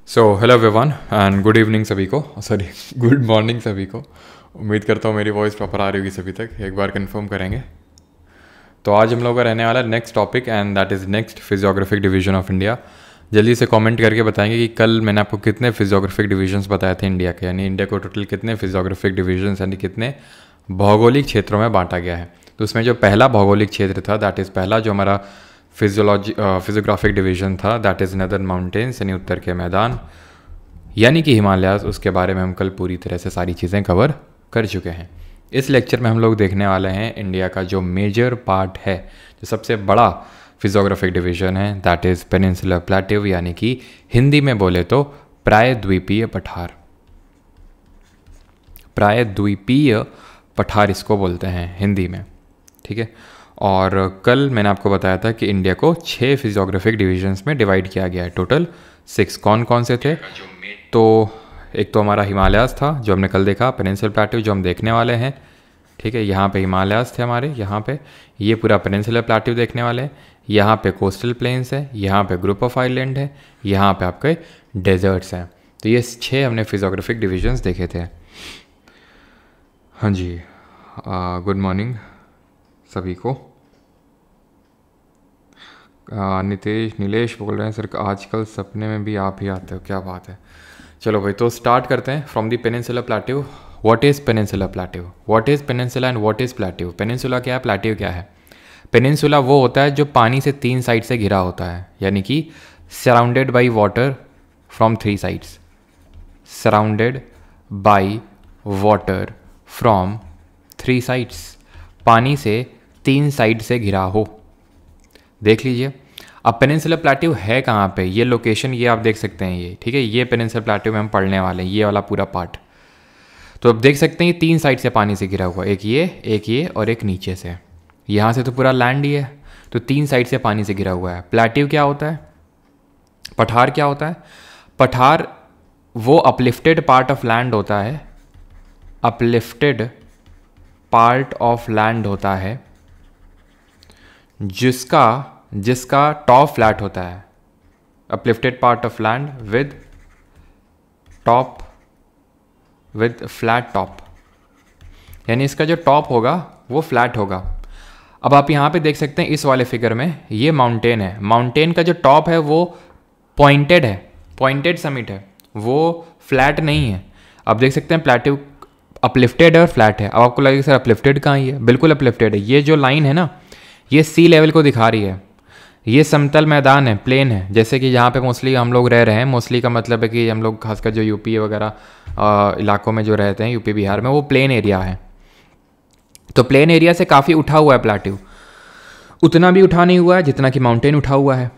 So hello everyone and good evening सभी को, sorry good morning सभी को। उम्मीद करता हूँ मेरी वॉइस प्रॉपर आ रही होगी सभी तक, एक बार कंफर्म करेंगे। तो आज हम लोग का रहने वाला next topic and that is next physiographic division of India. जल्दी से कमेंट करके बताएंगे कि कल मैंने आपको कितने फिजियोग्राफिक डिवीजन्स बताए थे इंडिया के, यानी इंडिया को टोटल कितने फिजियोग्राफिक डिवीजन्स यानी कितने भौगोलिक क्षेत्रों में बांटा गया है। तो उसमें जो पहला भौगोलिक क्षेत्र था दैट इज़ पहला जो हमारा फिजियोग्राफिक डिवीजन था दैट इज़ नदर्न माउंटेन्स यानी उत्तर के मैदान यानी कि हिमालयाज। उसके बारे में हम कल पूरी तरह से सारी चीज़ें कवर कर चुके हैं। इस लेक्चर में हम लोग देखने वाले हैं इंडिया का जो मेजर पार्ट है, जो सबसे बड़ा फिजियोग्राफिक डिवीजन है दैट इज़ पेनिनसुलर प्लेट्यू यानी कि हिंदी में बोले तो प्रायद्वीपीय पठार। प्रायद्वीपीय पठार इसको बोलते हैं हिंदी में, ठीक है। और कल मैंने आपको बताया था कि इंडिया को 6 फिजियोग्राफिक डिवीजन्स में डिवाइड किया गया है, टोटल 6। कौन कौन से थे? तो एक तो हमारा हिमालयाज था जो हमने कल देखा, पेनिनसुलर प्लेट्यू जो हम देखने वाले हैं, ठीक है। यहाँ पे हिमालयाज थे हमारे, यहाँ पे ये पूरा पेनिनसुलर प्लेट्यू देखने वाले हैं। यहाँ पे कोस्टल प्लेन्स है, यहाँ पे ग्रुप ऑफ आइलैंड है, यहाँ पे आपके डेजर्ट्स हैं। तो ये 6 हमने फिजियोग्राफिक डिवीजन्स देखे थे। हाँ जी, गुड मॉर्निंग सभी को। नीलेश बोल रहे हैं सर आजकल सपने में भी आप ही आते हो, क्या बात है। चलो भाई, तो स्टार्ट करते हैं from the peninsular plateau. What is peninsular plateau? What is peninsula and what is plateau? Peninsula क्या है, प्लेट्यू क्या है? पेनिनसुला वो होता है जो पानी से 3 साइड से घिरा होता है, यानी कि surrounded by water from 3 sides. Surrounded by water from 3 sides, पानी से 3 साइड से घिरा हो। देख लीजिए अब पेनिनसुलर प्लेट्यू है कहाँ पे, ये लोकेशन ये आप देख सकते हैं, ये ठीक है। ये पेनिनसुलर प्लेट्यू में हम पढ़ने वाले हैं, ये वाला पूरा पार्ट। तो अब देख सकते हैं ये 3 साइड से पानी से घिरा हुआ, एक ये और एक नीचे से। यहाँ से तो पूरा लैंड ही है, तो 3 साइड से पानी से घिरा हुआ है। प्लेट्यू क्या होता है? पठार क्या होता है? पठार वो अपलिफ्टेड पार्ट ऑफ लैंड होता है, अपलिफ्टेड पार्ट ऑफ लैंड होता है जिसका टॉप फ्लैट होता है। Uplifted part of land with flat top, यानी इसका जो टॉप होगा वो फ्लैट होगा। अब आप यहाँ पे देख सकते हैं इस वाले फिगर में ये माउंटेन है, माउंटेन का जो टॉप है वो पॉइंटेड है, पॉइंटेड समिट है, वो फ्लैट नहीं है। आप देख सकते हैं प्लेट्यू अपलिफ्टेड है और फ्लैट है। अब आपको लगेगा सर अपलिफ्टेड कहाँ है? बिल्कुल अपलिफ्टेड है। ये जो लाइन है ना, ये सी लेवल को दिखा रही है। ये समतल मैदान है, प्लेन है, जैसे कि जहाँ पे मोस्टली हम लोग रह रहे हैं। मोस्टली का मतलब है कि हम लोग खासकर जो यूपी वगैरह इलाकों में जो रहते हैं, यूपी बिहार में, वो प्लेन एरिया है। तो प्लेन एरिया से काफ़ी उठा हुआ है प्लेट्यू, उतना भी उठा नहीं हुआ है जितना कि माउंटेन उठा हुआ है,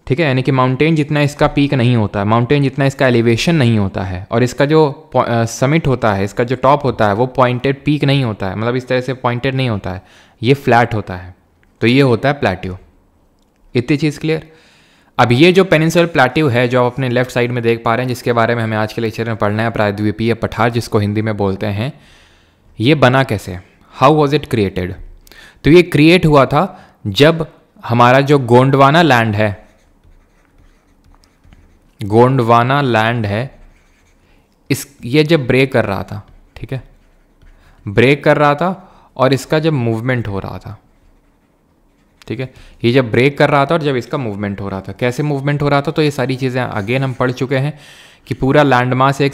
ठीक है। यानी कि माउंटेन जितना इसका पीक नहीं होता है, माउंटेन जितना इसका एलिवेशन नहीं होता है, और इसका जो समिट होता है, इसका जो टॉप होता है वो पॉइंटेड पीक नहीं होता है, मतलब इस तरह से पॉइंटेड नहीं होता है, ये फ्लैट होता है। तो ये होता है प्लेट्यू। इतनी चीज़ क्लियर? अब ये जो पेनिनसुलर प्लेट्यू है जो आप अपने लेफ्ट साइड में देख पा रहे हैं, जिसके बारे में हमें आज के लेक्चर में पढ़ना है, प्रायद्वीपीय पठार जिसको हिंदी में बोलते हैं, ये बना कैसे? How was it created? तो ये क्रिएट हुआ था जब हमारा जो गोंडवाना लैंड है, गोंडवाना लैंड है, ये जब ब्रेक कर रहा था, ठीक है, ब्रेक कर रहा था, और इसका जब मूवमेंट हो रहा था, ठीक है, ये जब ब्रेक कर रहा था और जब इसका मूवमेंट हो रहा था, कैसे मूवमेंट हो रहा था, तो ये सारी चीज़ें अगेन हम पढ़ चुके हैं कि पूरा लैंड मास एक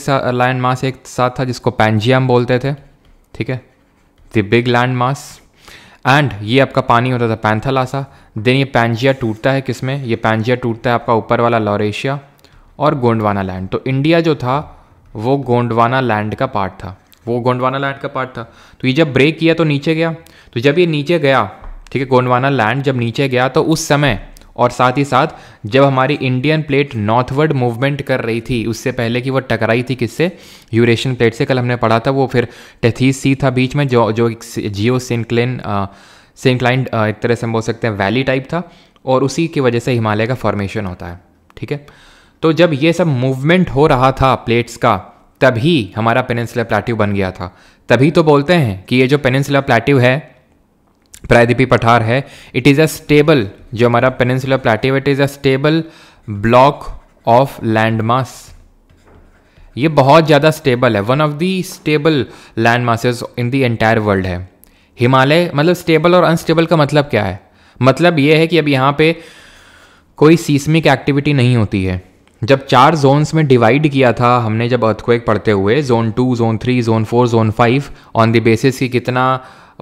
साथ था जिसको पैंजिया हम बोलते थे, ठीक है, the big land mass. And ये आपका पानी होता था पैंथालासा। देन ये पैंजिया टूटता है किसमें? ये पैंजिया टूटता है आपका ऊपर वाला लॉरेशिया और गोंडवाना लैंड। तो इंडिया जो था वो गोंडवाना लैंड का पार्ट था, वो गोंडवाना लैंड का पार्ट था। तो ये जब ब्रेक किया तो नीचे गया, तो जब ये नीचे गया, ठीक है, गोंडवाना लैंड जब नीचे गया, तो उस समय और साथ ही साथ जब हमारी इंडियन प्लेट नॉर्थवर्ड मूवमेंट कर रही थी, उससे पहले कि वो टकराई थी किससे? यूरेशियन प्लेट से। कल हमने पढ़ा था वो, फिर टेथीस सी था बीच में जो जियो सिंक्लाइन एक तरह से हम बोल सकते हैं वैली टाइप था, और उसी की वजह से हिमालय का फॉर्मेशन होता है, ठीक है। तो जब ये सब मूवमेंट हो रहा था प्लेट्स का, तभी हमारा पेनिनसुलर प्लेट्यू बन गया था। तभी तो बोलते हैं कि ये जो पेनिनसुलर प्लेट्यू है, प्रायद्वीपीय पठार है, इट इज़ अ स्टेबल, जो हमारा peninsular plateau, it is a stable block of land mass, ये बहुत ज़्यादा स्टेबल है, one of the stable land masses in the entire world है। हिमालय मतलब स्टेबल और अनस्टेबल का मतलब क्या है? मतलब ये है कि अब यहाँ पे कोई सीस्मिक एक्टिविटी नहीं होती है। जब 4 जोन्स में डिवाइड किया था हमने, जब अर्थक्वेक पढ़ते हुए, zone 2, zone 3, zone 4, zone 5, on the basis कि कितना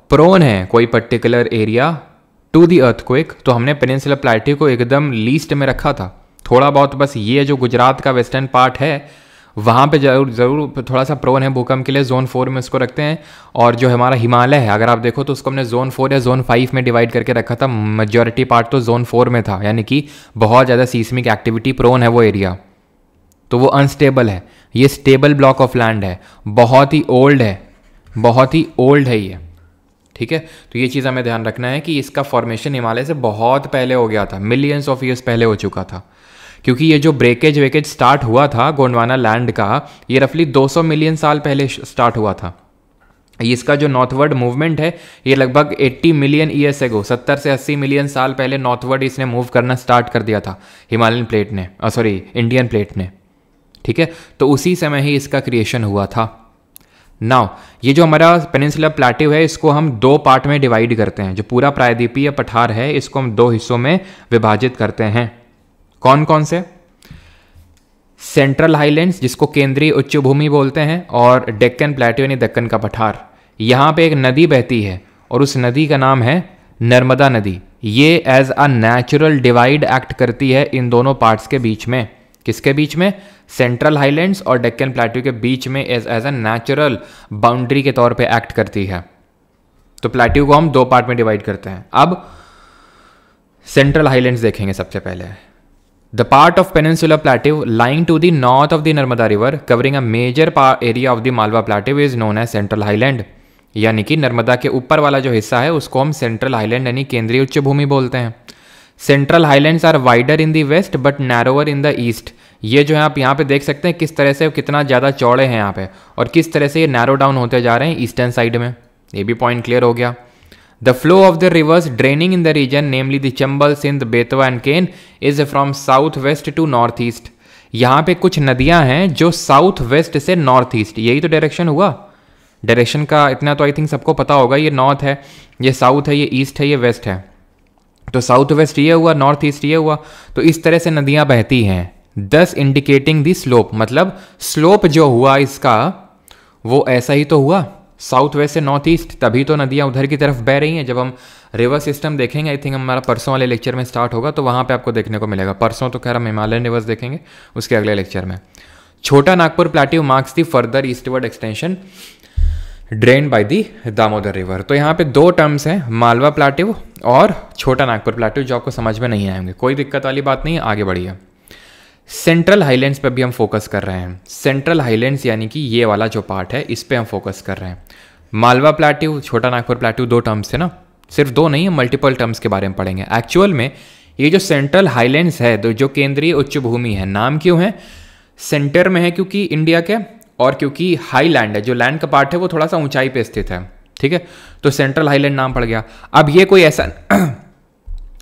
प्रोन है कोई particular area to the earthquake, तो हमने पेनिनसुलर प्लेट्यू को एकदम लीस्ट में रखा था। थोड़ा बहुत बस ये जो गुजरात का वेस्टर्न पार्ट है वहाँ पे ज़रूर थोड़ा सा प्रोन है भूकंप के लिए, जोन 4 में उसको रखते हैं। और जो हमारा हिमालय है, अगर आप देखो तो उसको हमने जोन 4 या जोन 5 में डिवाइड करके रखा था। मेजॉरिटी पार्ट तो जोन 4 में था, यानी कि बहुत ज़्यादा सीस्मिक एक्टिविटी प्रोन है वो एरिया, तो वो अनस्टेबल है। ये स्टेबल ब्लॉक ऑफ लैंड है, बहुत ही ओल्ड है, बहुत ही ओल्ड है ये, ठीक है। तो ये चीज़ हमें ध्यान रखना है कि इसका फॉर्मेशन हिमालय से बहुत पहले हो गया था, मिलियंस ऑफ ईयर्स पहले हो चुका था। क्योंकि ये जो ब्रेकेज वेकेज स्टार्ट हुआ था गोंडवाना लैंड का, ये रफली 200 मिलियन साल पहले स्टार्ट हुआ था। इसका जो नॉर्थवर्ड मूवमेंट है ये लगभग 80 मिलियन ईयर्स एगो, 70 से 80 मिलियन साल पहले नॉर्थवर्ड इसने मूव करना स्टार्ट कर दिया था हिमालयन प्लेट ने, इंडियन प्लेट ने, ठीक है। तो उसी समय ही इसका क्रिएशन हुआ था। नाउ ये जो हमारा पेनिनसुलर प्लेट्यू है इसको हम 2 पार्ट में डिवाइड करते हैं। जो पूरा प्रायद्वीपीय पठार है इसको हम 2 हिस्सों में विभाजित करते हैं। कौन कौन से? सेंट्रल हाईलैंड्स जिसको केंद्रीय उच्च भूमि बोलते हैं, और डेक्कन प्लेट्यू यानी दक्कन का पठार। यहाँ पे एक नदी बहती है और उस नदी का नाम है नर्मदा नदी। ये as a natural divide act करती है इन दोनों पार्ट्स के बीच में। किसके बीच में? सेंट्रल हाईलैंड्स और डेक्कन प्लेट्यू के बीच में एज अ नेचुरल बाउंड्री के तौर पे एक्ट करती है। तो प्लेट्यू को हम 2 पार्ट में डिवाइड करते हैं। अब सेंट्रल हाईलैंड्स देखेंगे सबसे पहले। The part of peninsular plateau lying to the north of the Narmada River, covering a major area of the Malwa Plateau, is known as Central Highland। यानी कि नर्मदा के ऊपर वाला जो हिस्सा है उसको हम सेंट्रल हाईलैंड यानी केंद्रीय उच्च भूमि बोलते हैं। Central highlands are wider in the west but narrower in the east. ये जो है आप यहाँ पे देख सकते हैं किस तरह से कितना ज़्यादा चौड़े हैं यहाँ पे, और किस तरह से ये नैरो डाउन होते जा रहे हैं ईस्टर्न साइड में। ये भी पॉइंट क्लियर हो गया। The flow of the rivers draining in the region, namely the Chambal, Sindh, Betwa and Ken, is from south west to north east। यहाँ पे कुछ नदियाँ हैं जो साउथ वेस्ट से नॉर्थ ईस्ट, यही तो डायरेक्शन हुआ। डायरेक्शन का इतना तो आई थिंक सबको पता होगा, ये नॉर्थ है, ये साउथ है, ये ईस्ट है, ये वेस्ट है। तो साउथ वेस्ट ये हुआ, नॉर्थ ईस्ट ये हुआ। तो इस तरह से नदियाँ बहती हैं, दस इंडिकेटिंग दी स्लोप। मतलब स्लोप जो हुआ इसका वो ऐसा ही तो हुआ, साउथ वेस्ट से नॉर्थ ईस्ट, तभी तो नदियाँ उधर की तरफ बह रही हैं। जब हम रिवर सिस्टम देखेंगे, आई थिंक हमारा परसों वाले लेक्चर में स्टार्ट होगा, तो वहाँ पे आपको देखने को मिलेगा। परसों तो खैर हम हिमालयन रिवर्स देखेंगे उसके अगले लेक्चर में। छोटा Nagpur plateau marks the further eastward extension drain by the Damodar river. तो यहाँ पे 2 टर्म्स हैं, मालवा प्लेट्यू और छोटा नागपुर प्लेट्यू, जो आपको समझ में नहीं आएंगे। कोई दिक्कत वाली बात नहीं है, आगे बढ़िए। सेंट्रल हाईलैंड्स पे भी हम फोकस कर रहे हैं। सेंट्रल हाईलैंड्स यानी कि ये वाला जो पार्ट है इस पे हम फोकस कर रहे हैं। मालवा प्लेट्यू, छोटा नागपुर प्लेट्यू 2 टर्म्स थे ना, सिर्फ 2 नहीं है, मल्टीपल टर्म्स के बारे में पढ़ेंगे। एक्चुअल में ये जो सेंट्रल हाईलैंड्स है, तो जो केंद्रीय उच्च भूमि है, नाम क्यों है? सेंटर में है क्योंकि इंडिया के, और क्योंकि हाई लैंड है, जो लैंड का पार्ट है वो थोड़ा सा ऊंचाई पे स्थित है, ठीक है। तो सेंट्रल हाईलैंड नाम पड़ गया। अब ये कोई ऐसा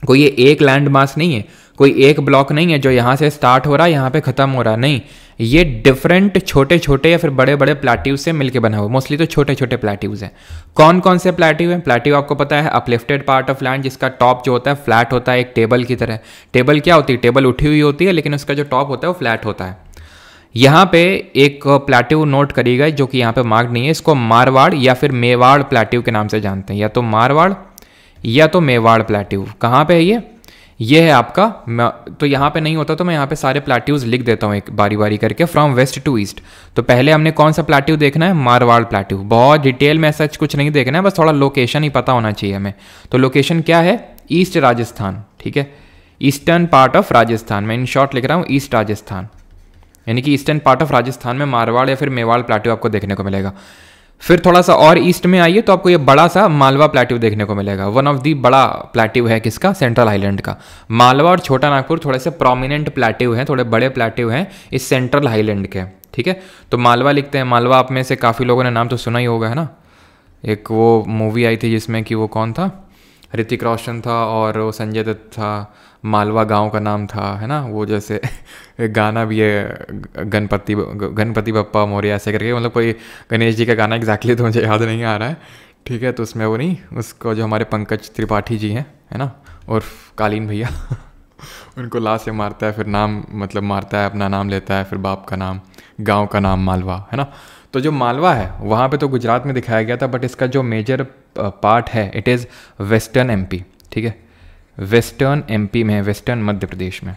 कोई ये एक लैंड मास नहीं है, कोई एक ब्लॉक नहीं है जो यहाँ से स्टार्ट हो रहा है यहाँ पे खत्म हो रहा, नहीं। ये डिफरेंट छोटे छोटे या फिर बड़े बड़े प्लेट्यूज से मिलके बना हुआ, मोस्टली तो छोटे छोटे प्लेट्यूज हैं। कौन कौन से प्लेट्यू हैं? प्लेट्यू आपको पता है अपलिफ्टेड पार्ट ऑफ लैंड, जिसका टॉप जो होता है फ्लैट होता है, एक टेबल की तरह। टेबल क्या होती है? टेबल उठी हुई होती है, लेकिन उसका जो टॉप होता है वो फ्लैट होता है। यहाँ पे एक प्लेट्यू नोट करिएगा जो कि यहाँ पे मार्क नहीं है, इसको मारवाड़ या फिर मेवाड़ प्लेट्यू के नाम से जानते हैं, या तो मारवाड़ या तो मेवाड़ प्लेट्यू। कहाँ पे है ये है आपका, तो यहाँ पे नहीं होता तो मैं यहाँ पे सारे प्लेट्यूज लिख देता हूँ एक बारी बारी करके, फ्रॉम वेस्ट टू ईस्ट। तो पहले हमने कौन सा प्लेट्यू देखना है? मारवाड़ प्लेट्यू। बहुत डिटेल में ऐसा कुछ नहीं देखना है, बस थोड़ा लोकेशन ही पता होना चाहिए हमें। तो लोकेशन क्या है? ईस्ट राजस्थान, ठीक है, ईस्टर्न पार्ट ऑफ राजस्थान। मैं इन शॉर्ट लिख रहा हूँ ईस्ट राजस्थान, यानी कि ईस्टर्न पार्ट ऑफ राजस्थान में मारवाड़ या फिर मेवाड़ प्लेट्यू आपको देखने को मिलेगा। फिर थोड़ा सा और ईस्ट में आइए तो आपको ये बड़ा सा मालवा प्लेट्यू देखने को मिलेगा। वन ऑफ दी बड़ा प्लेट्यू है किसका? सेंट्रल हाईलैंड का। मालवा और छोटा नागपुर थोड़े से प्रोमिनेंट प्लेट्यू हैं, थोड़े बड़े प्लेट्यू हैं इस सेंट्रल हाईलैंड के, ठीक है। तो मालवा लिखते हैं। मालवा आप में से काफ़ी लोगों ने नाम तो सुना ही होगा, है ना। एक वो मूवी आई थी जिसमें कि वो कौन था, ऋतिक रोशन था और वो संजय दत्त था, मालवा गांव का नाम था, है ना। वो जैसे एक गाना भी है गणपति बप्पा मोरया ऐसे करके, मतलब कोई गणेश जी का गाना एग्जैक्टली तो मुझे याद नहीं आ रहा है, ठीक है। तो उसमें वो नहीं, उसको जो हमारे पंकज त्रिपाठी जी हैं, है ना, और कालीन भैया उनको ला से मारता है, फिर नाम मतलब मारता है, अपना नाम लेता है, फिर बाप का नाम, गांव का नाम मालवा, है ना। तो जो मालवा है वहाँ पे तो गुजरात में दिखाया गया था, बट इसका जो मेजर पार्ट है इट इज़ वेस्टर्न एमपी, ठीक है। वेस्टर्न एमपी में है, वेस्टर्न मध्य प्रदेश में,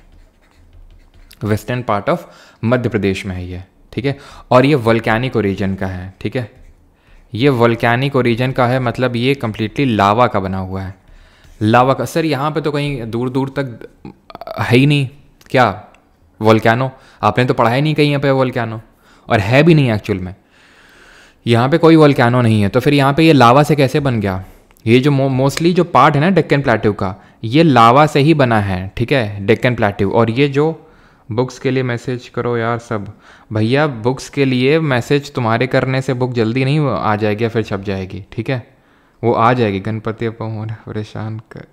वेस्टर्न पार्ट ऑफ मध्य प्रदेश में है ये, ठीक है। और ये वोल्केनिक ओरिजिन का है, ठीक है। ये वोल्केनिक ओरिजिन का है, मतलब ये कम्प्लीटली लावा का बना हुआ है, लावा का। सर यहाँ पे तो कहीं दूर दूर तक है ही नहीं क्या वोल्केनो, आपने तो पढ़ा ही नहीं कहीं यहाँ पे वोल्केनो, और है भी नहीं एक्चुअल में, यहाँ पे कोई वोल्केनो नहीं है। तो फिर यहाँ पे ये लावा से कैसे बन गया? ये जो मोस्टली जो पार्ट है ना डेक्कन प्लेट्यू का, ये लावा से ही बना है, ठीक है, डेक्कन प्लेट्यू। और ये जो बुक्स के लिए मैसेज करो यार सब, भैया बुक्स के लिए मैसेज तुम्हारे करने से बुक जल्दी नहीं आ जाएगी या फिर छप जाएगी, ठीक है, वो आ जाएगी। गणपति परेशान कर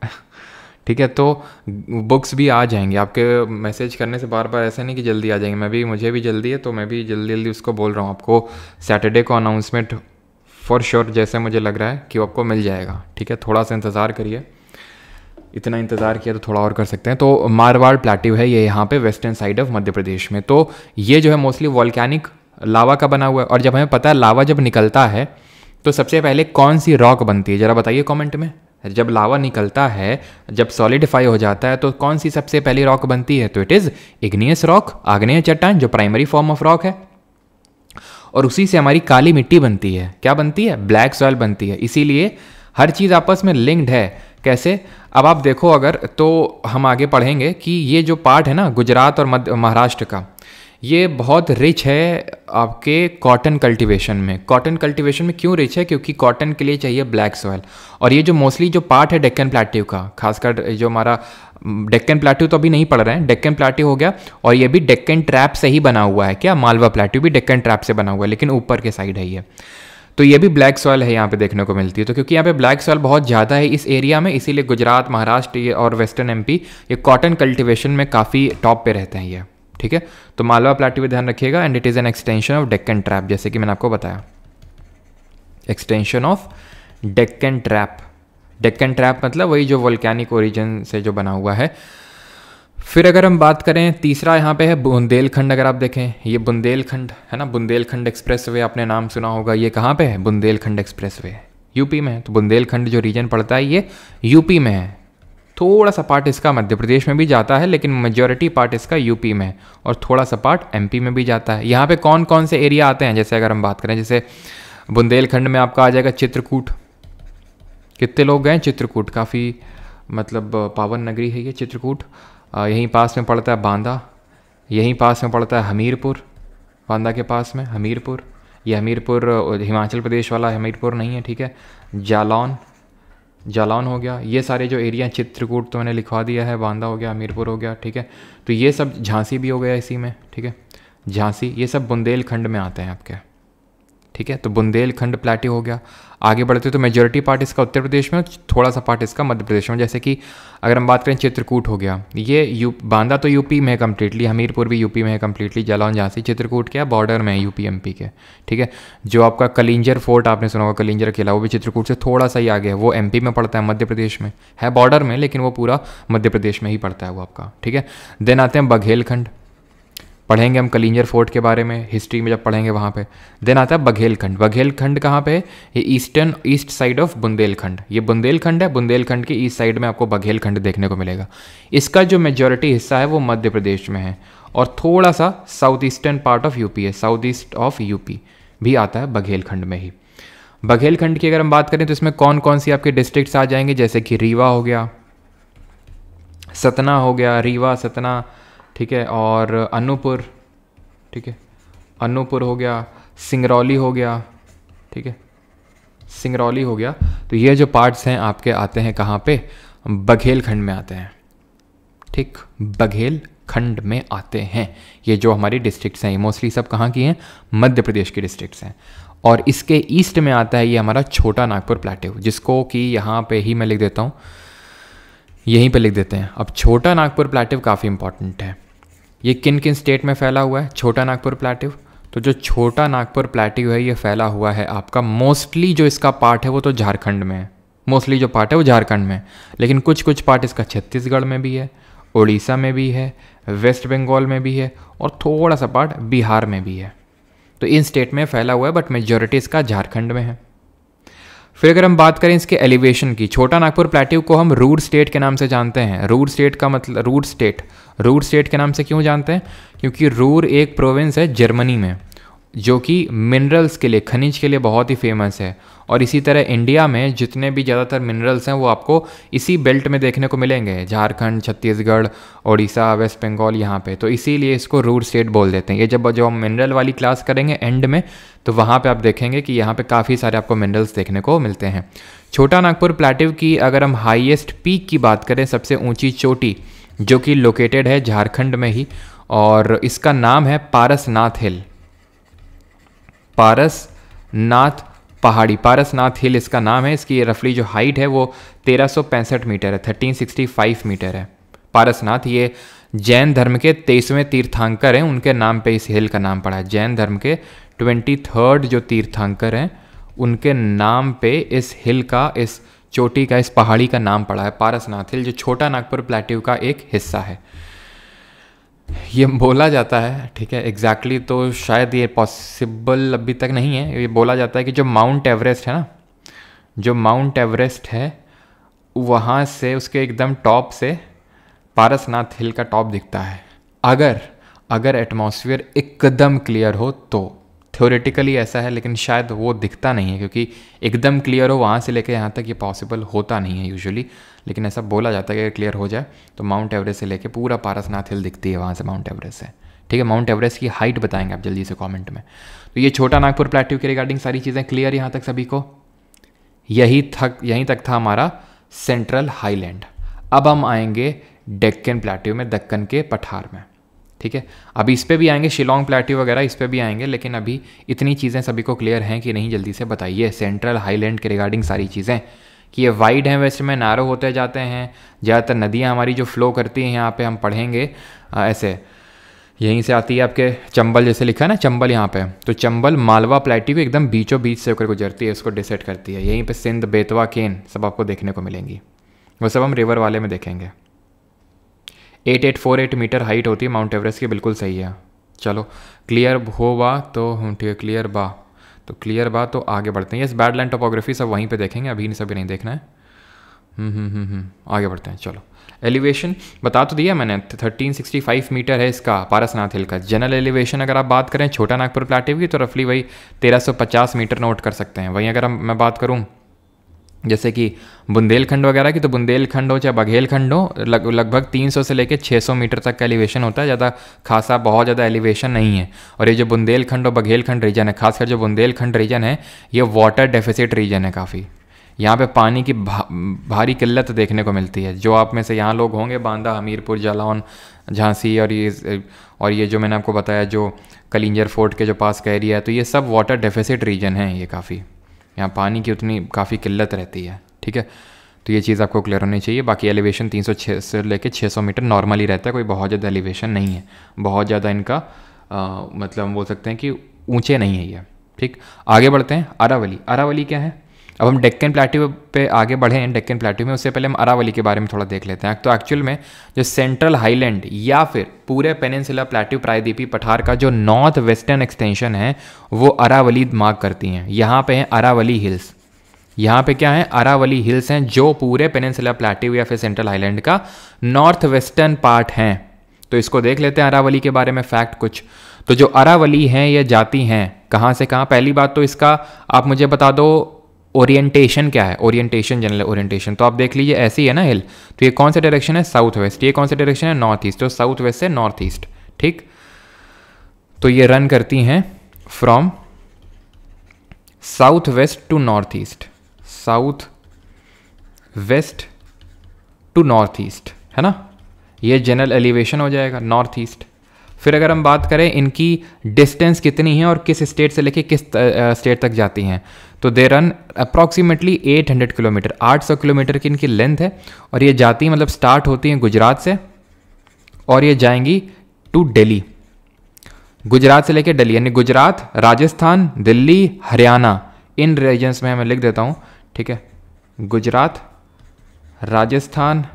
ठीक है, तो बुक्स भी आ जाएंगे आपके मैसेज करने से, बार बार ऐसा नहीं कि जल्दी आ जाएंगे। मुझे भी जल्दी है, तो मैं भी जल्दी जल्दी उसको बोल रहा हूँ आपको। सैटरडे को अनाउंसमेंट फॉर श्योर जैसे मुझे लग रहा है कि वो आपको मिल जाएगा, ठीक है। थोड़ा सा इंतज़ार करिए, इतना इंतज़ार किया तो थोड़ा और कर सकते हैं। तो मारवाड़ प्लेट्यू है ये यहाँ पे वेस्टर्न साइड ऑफ मध्य प्रदेश में। तो ये जो है मोस्टली वॉल्केनिक लावा का बना हुआ है। और जब हमें पता है लावा जब निकलता है तो सबसे पहले कौन सी रॉक बनती है, ज़रा बताइए कमेंट में। जब लावा निकलता है, जब सॉलिडिफाई हो जाता है, तो कौन सी सबसे पहली रॉक बनती है? तो इट इज़ इग्नियस रॉक, आग्नेय चट्टान, जो प्राइमरी फॉर्म ऑफ रॉक है। और उसी से हमारी काली मिट्टी बनती है। क्या बनती है? ब्लैक सॉइल बनती है। इसीलिए हर चीज़ आपस में लिंक्ड है। कैसे? अब आप देखो अगर, तो हम आगे पढ़ेंगे कि ये जो पार्ट है ना गुजरात और महाराष्ट्र का, ये बहुत रिच है आपके कॉटन कल्टीवेशन में। कॉटन कल्टीवेशन में क्यों रिच है? क्योंकि कॉटन के लिए चाहिए ब्लैक सॉइल। और ये जो मोस्टली जो पार्ट है डेक्कन प्लेट्यू का, खासकर जो हमारा डेक्कन प्लेट्यू तो अभी नहीं पढ़ रहे हैं, डेक्कन प्लेट्यू हो गया। और ये भी डेक्कन ट्रैप से ही बना हुआ है। क्या? मालवा प्लेट्यू भी डेक्कन ट्रैप से बना हुआ है, लेकिन ऊपर के साइड है ये। तो ये भी ब्लैक सॉइल है यहाँ पे देखने को मिलती है। तो क्योंकि यहाँ पे ब्लैक सॉइल बहुत ज़्यादा है इस एरिया में, इसीलिए गुजरात, महाराष्ट्र ये और वेस्टर्न एमपी ये कॉटन कल्टीवेशन में काफ़ी टॉप पे रहते हैं ये, ठीक है। तो मालवा प्लेट्यू भी ध्यान रखिएगा। And it is an extension of Deccan trap, जैसे कि मैंने आपको बताया, extension of Deccan trap. Deccan trap मतलब वही जो वोल्केनिक ओरिजिन से जो बना हुआ है। फिर अगर हम बात करें, तीसरा यहाँ पे है बुंदेलखंड। अगर आप देखें ये बुंदेलखंड है ना, बुंदेलखंड एक्सप्रेसवे आपने नाम सुना होगा। ये कहाँ पे है? बुंदेलखंड एक्सप्रेसवे यूपी में है। तो बुंदेलखंड जो रीजन पड़ता है ये यूपी में है। थोड़ा सा पार्ट इसका मध्य प्रदेश में भी जाता है, लेकिन मेजॉरिटी पार्ट इसका यूपी में है, और थोड़ा सा पार्ट एमपी में भी जाता है। यहाँ पे कौन कौन से एरिया आते हैं? जैसे अगर हम बात करें, जैसे बुंदेलखंड में आपका आ जाएगा चित्रकूट। कितने लोग गए चित्रकूट? काफ़ी मतलब पावन नगरी है ये चित्रकूट। यहीं पास में पड़ता है बांदा, यहीं पास में पड़ता है हमीरपुर, बांदा के पास में हमीरपुर। ये हमीरपुर हिमाचल प्रदेश वाला हमीरपुर नहीं है, ठीक है। जालौन हो गया। ये सारे जो एरिया, चित्रकूट तो मैंने लिखवा दिया है, बांदा हो गया, हमीरपुर हो गया, ठीक है। तो ये सब, झांसी भी हो गया इसी में, ठीक है, झांसी, ये सब बुंदेलखंड में आते हैं आपके, ठीक है। तो बुंदेलखंड प्लेट्यू हो गया। आगे बढ़ते तो मेजॉरिटी पार्ट इसका उत्तर प्रदेश में, थोड़ा सा पार्ट इसका मध्य प्रदेश में। जैसे कि अगर हम बात करें चित्रकूट हो गया, ये बांदा तो यूपी में है कम्प्लीटली, हमीरपुर भी यूपी में है कम्प्लीटली, जालौन, झांसी। चित्रकूट क्या? बॉर्डर में है यूपी एमपी के, ठीक है। जो आपका कलिंजर फोर्ट आपने सुना होगा, कलिंजर किला, वो भी चित्रकूट से थोड़ा सा ही आगे है। वो एमपी में पड़ता है, मध्य प्रदेश में है, बॉर्डर में, लेकिन वो पूरा मध्य प्रदेश में ही पड़ता है वो आपका, ठीक है। देन आते हैं बघेलखंड। पढ़ेंगे हम कलिंजर फोर्ट के बारे में हिस्ट्री में जब पढ़ेंगे वहाँ पे। देन आता है बघेलखंड। बघेलखंड कहाँ पे है? ये ईस्ट साइड ऑफ बुंदेलखंड। ये बुंदेलखंड है, बुंदेलखंड के ईस्ट साइड में आपको बघेलखंड देखने को मिलेगा। इसका जो मेजॉरिटी हिस्सा है वो मध्य प्रदेश में है, और थोड़ा सा south eastern part of UP है, साउथ ईस्ट ऑफ यूपी भी आता है बघेलखंड में ही। बघेलखंड की अगर हम बात करें तो इसमें कौन कौन सी आपके डिस्ट्रिक्ट्स आ जाएंगे? जैसे कि रीवा हो गया, सतना हो गया, रीवा, सतना, ठीक है, और अनूपपुर, ठीक है, अनूपपुर हो गया, सिंगरौली हो गया, ठीक है, सिंगरौली हो गया। तो ये जो पार्ट्स हैं आपके आते हैं कहाँ पे? बघेलखंड में आते हैं, ठीक, बघेलखंड में आते हैं। ये जो हमारी डिस्ट्रिक्ट्स हैं, ये मोस्टली सब कहाँ की हैं? मध्य प्रदेश की डिस्ट्रिक्ट्स हैं। और इसके ईस्ट में आता है ये हमारा छोटा नागपुर प्लेट्यू, जिसको कि यहाँ पे ही मैं लिख देता हूँ, यहीं पे लिख देते हैं। अब छोटा नागपुर प्लेट्यू काफ़ी इंपॉर्टेंट है। ये किन किन स्टेट में फैला हुआ है छोटा नागपुर प्लेट्यू? तो जो छोटा नागपुर प्लेट्यू है ये फैला हुआ है आपका, मोस्टली जो इसका पार्ट है वो तो झारखंड में है, मोस्टली जो पार्ट है वो झारखंड में है, लेकिन कुछ कुछ पार्ट इसका छत्तीसगढ़ में भी है, उड़ीसा में भी है, वेस्ट बंगाल में भी है और थोड़ा सा पार्ट बिहार में भी है। तो इन स्टेट में फैला हुआ है, बट मेजॉरिटी इसका झारखंड में है। फिर अगर हम बात करें इसके एलिवेशन की, छोटा नागपुर प्लेट्यू को हम रूर स्टेट के नाम से जानते हैं। रूर स्टेट का मतलब रूर स्टेट के नाम से क्यों जानते हैं? क्योंकि रूर एक प्रोविंस है जर्मनी में, जो कि मिनरल्स के लिए, खनिज के लिए बहुत ही फेमस है। और इसी तरह इंडिया में जितने भी ज़्यादातर मिनरल्स हैं वो आपको इसी बेल्ट में देखने को मिलेंगे, झारखंड, छत्तीसगढ़, उड़ीसा, वेस्ट बंगाल, यहाँ पे। तो इसीलिए इसको रूर स्टेट बोल देते हैं। ये जब हम मिनरल वाली क्लास करेंगे एंड में, तो वहाँ पे आप देखेंगे कि यहाँ पे काफ़ी सारे आपको मिनरल्स देखने को मिलते हैं। छोटा नागपुर प्लेट्यू की अगर हम हाईएस्ट पीक की बात करें, सबसे ऊँची चोटी जो कि लोकेटेड है झारखंड में ही, और इसका नाम है पारसनाथ हिल, पारसनाथ पहाड़ी, पारसनाथ हिल इसका नाम है। इसकी रफली जो हाइट है वो 1365 मीटर है, 1365 मीटर है। पारसनाथ ये जैन धर्म के 23वें तीर्थंकर हैं, उनके नाम पे इस हिल का नाम पड़ा है। जैन धर्म के 23rd जो तीर्थंकर हैं उनके नाम पे इस हिल का, इस चोटी का, इस पहाड़ी का नाम पड़ा है पारसनाथ हिल, जो छोटा नागपुर प्लेट्यू का एक हिस्सा है। ये बोला जाता है, ठीक है, एग्जैक्टली तो शायद ये पॉसिबल अभी तक नहीं है। ये बोला जाता है कि जो माउंट एवरेस्ट है ना, जो माउंट एवरेस्ट है वहाँ से, उसके एकदम टॉप से पारसनाथ हिल का टॉप दिखता है, अगर एटमॉस्फेयर एकदम क्लियर हो तो। थ्योरेटिकली ऐसा है, लेकिन शायद वो दिखता नहीं है, क्योंकि एकदम क्लियर हो वहाँ से लेकर यहाँ तक ये पॉसिबल होता नहीं है यूजुअली, लेकिन ऐसा बोला जाता है कि अगर क्लियर हो जाए तो माउंट एवरेस्ट से लेके पूरा पारसनाथ हिल दिखती है वहाँ से, माउंट एवरेस्ट से। ठीक है, माउंट एवरेस्ट की हाइट बताएंगे आप जल्दी से कमेंट में। तो ये छोटा नागपुर प्लेट्यू के रिगार्डिंग सारी चीज़ें क्लियर यहाँ तक सभी को? यहीं तक था हमारा सेंट्रल हाईलैंड। अब हम आएंगे डेक्कन प्लेट्यू में, दक्कन के पठार में। ठीक है, अभी इस पे भी आएंगे, शिलोंग प्लेट्यू वगैरह इस पे भी आएंगे, लेकिन अभी इतनी चीज़ें सभी को क्लियर हैं कि नहीं, जल्दी से बताइए सेंट्रल हाईलैंड के रिगार्डिंग सारी चीज़ें, कि ये वाइड हैं, वेस्ट में नैरो होते जाते हैं। ज़्यादातर नदियाँ हमारी जो फ्लो करती हैं यहाँ पे हम पढ़ेंगे ऐसे, यहीं से आती है आपके चंबल, जैसे लिखा है ना चंबल यहाँ पे, तो चंबल मालवा प्लेट्यू को एकदम बीचों बीच से होकर गुजरती है, उसको डिसाइड करती है। यहीं पे सिंध, बेतवा, केन सब आपको देखने को मिलेंगी, वो सब हम रिवर वाले में देखेंगे। 8848 मीटर हाइट होती है माउंट एवरेस्ट की, बिल्कुल सही है। चलो क्लियर हो बा तो ठीक है, क्लियर बा तो आगे बढ़ते हैं। इस बैडलैंड टोपोग्राफी सब वहीं पे देखेंगे, अभी सभी नहीं देखना है। आगे बढ़ते हैं। चलो एलिवेशन बता तो दिया मैंने, 1365 मीटर है इसका पारसनाथ हिल का। जनरल एलिवेशन अगर आप बात करें छोटा नागपुर प्लेट्यू की, तो रफली वही 1350 मीटर नोट कर सकते हैं। वहीं अगर मैं बात करूँ जैसे कि बुंदेलखंड वगैरह की, तो बुंदेलखंड हो चाहे बघेलखंड हो, लगभग 300 से लेकर 600 मीटर तक का एलिवेशन होता है। ज़्यादा खासा बहुत ज़्यादा एलिवेशन नहीं है। और ये जो बुंदेलखंड और बघेलखंड रीजन है, खासकर जो बुंदेलखंड रीजन है, ये वाटर डेफिसिट रीजन है काफ़ी। यहाँ पे पानी की भारी किल्लत देखने को मिलती है। जो आप में से यहाँ लोग होंगे, बांदा, हमीरपुर, जालौन, झांसी और ये जो मैंने आपको बताया जो कलिंजर फोर्ट के जो पास का एरिया है, तो ये सब वाटर डेफिसिट रीजन है। ये काफ़ी यहाँ पानी की उतनी काफ़ी किल्लत रहती है। ठीक है, तो ये चीज़ आपको क्लियर होनी चाहिए। बाकी एलिवेशन 306 से लेके 600 मीटर नॉर्मली रहता है, कोई बहुत ज़्यादा एलिवेशन नहीं है, बहुत ज़्यादा इनका मतलब हम बोल सकते हैं कि ऊंचे नहीं है ये। ठीक, आगे बढ़ते हैं। अरावली क्या है? अब हम डेक्कन प्लेट्यू पे आगे बढ़े हैं। डेक्कन प्लेट्यू में उससे पहले हम अरावली के बारे में थोड़ा देख लेते हैं। तो एक्चुअल में जो सेंट्रल हाईलैंड या फिर पूरे पेनिनसुला प्लेट्यू प्रायद्वीपीय पठार का जो नॉर्थ वेस्टर्न एक्सटेंशन है, वो अरावली मार्क करती हैं। यहाँ पे हैं अरावली हिल्स। यहाँ पे क्या है? अरावली हिल्स हैं, जो पूरे पेनिनसुला प्लेट्यू या फिर सेंट्रल हाईलैंड का नॉर्थ वेस्टर्न पार्ट हैं। तो इसको देख लेते हैं अरावली के बारे में फैक्ट कुछ। तो जो अरावली हैं ये जाती हैं कहाँ से कहाँ? पहली बात तो इसका आप मुझे बता दो ओरिएंटेशन क्या है। ओरिएंटेशन, जनरल ओरिएंटेशन तो आप देख लीजिए ऐसी है ना हिल, तो ये कौन सा डायरेक्शन है? South west. ये कौन सा डायरेक्शन है? North east. तो साउथ वेस्ट से नॉर्थ ईस्ट। ठीक, तो ये रन करती हैं from south west to north east, south west to north east, है ना। ये जनरल एलिवेशन हो जाएगा नॉर्थ ईस्ट। फिर अगर हम बात करें इनकी डिस्टेंस कितनी है और किस स्टेट से लेके किस स्टेट तक जाती हैं, तो they run approximately 800 kilometre, 800 kilometre की इनकी लेंथ है। और ये जाती मतलब स्टार्ट होती हैं गुजरात से और ये जाएंगी टू दिल्ली, गुजरात से लेके दिल्ली, यानी गुजरात, राजस्थान, दिल्ली, हरियाणा, इन रीजन्स में मैं लिख देता हूँ, ठीक है, गुजरात, राजस्थान,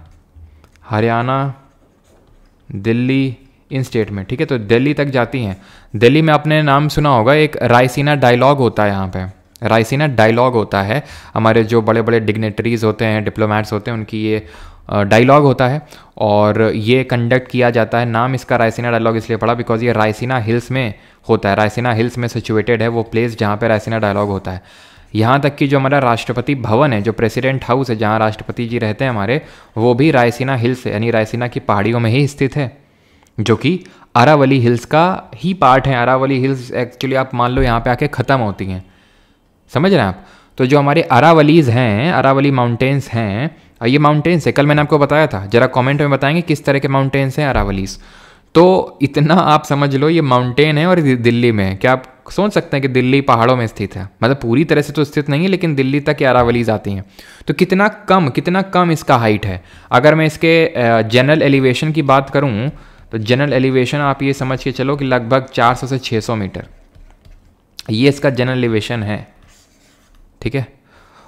हरियाणा, दिल्ली, इन स्टेट में, ठीक है। तो दिल्ली तक जाती हैं। दिल्ली में आपने नाम सुना होगा, एक रायसीना डायलॉग होता है यहाँ पे, रायसीना डायलॉग होता है, हमारे जो बड़े बड़े डिग्नेटरीज होते हैं, डिप्लोमेट्स होते हैं, उनकी ये डायलॉग होता है और ये कंडक्ट किया जाता है। नाम इसका रायसीना डायलॉग इसलिए पड़ा बिकॉज ये रायसीना हिल्स में होता है, रायसीना हिल्स में सिचुएटेड है वो प्लेस जहाँ पे रायसीना डायलॉग होता है। यहाँ तक कि जो हमारा राष्ट्रपति भवन है, जो प्रेसिडेंट हाउस है जहाँ राष्ट्रपति जी रहते हैं हमारे, वो भी रायसीना हिल्स यानी रायसीना की पहाड़ियों में ही स्थित है, जो कि अरावली हिल्स का ही पार्ट है। अरावली हिल्स एक्चुअली आप मान लो यहाँ पे आके ख़त्म होती हैं, समझ रहे हैं आप। तो जो हमारे अरावलीज़ हैं, अरावली माउंटेन्स हैं, ये माउंटेन्स है, कल मैंने आपको बताया था, जरा कमेंट में बताएंगे किस तरह के माउंटेन्स हैं अरावलीज़। तो इतना आप समझ लो ये माउंटेन है और दिल्ली में है। क्या आप सोच सकते हैं कि दिल्ली पहाड़ों में स्थित है? मतलब पूरी तरह से तो स्थित नहीं है, लेकिन दिल्ली तक ये अरावलीज़ आती हैं। तो कितना कम इसका हाइट है। अगर मैं इसके जनरल एलिवेशन की बात करूँ तो जनरल एलिवेशन आप ये समझ के चलो कि लगभग 400 से 600 मीटर ये इसका जनरल एलिवेशन है, ठीक है।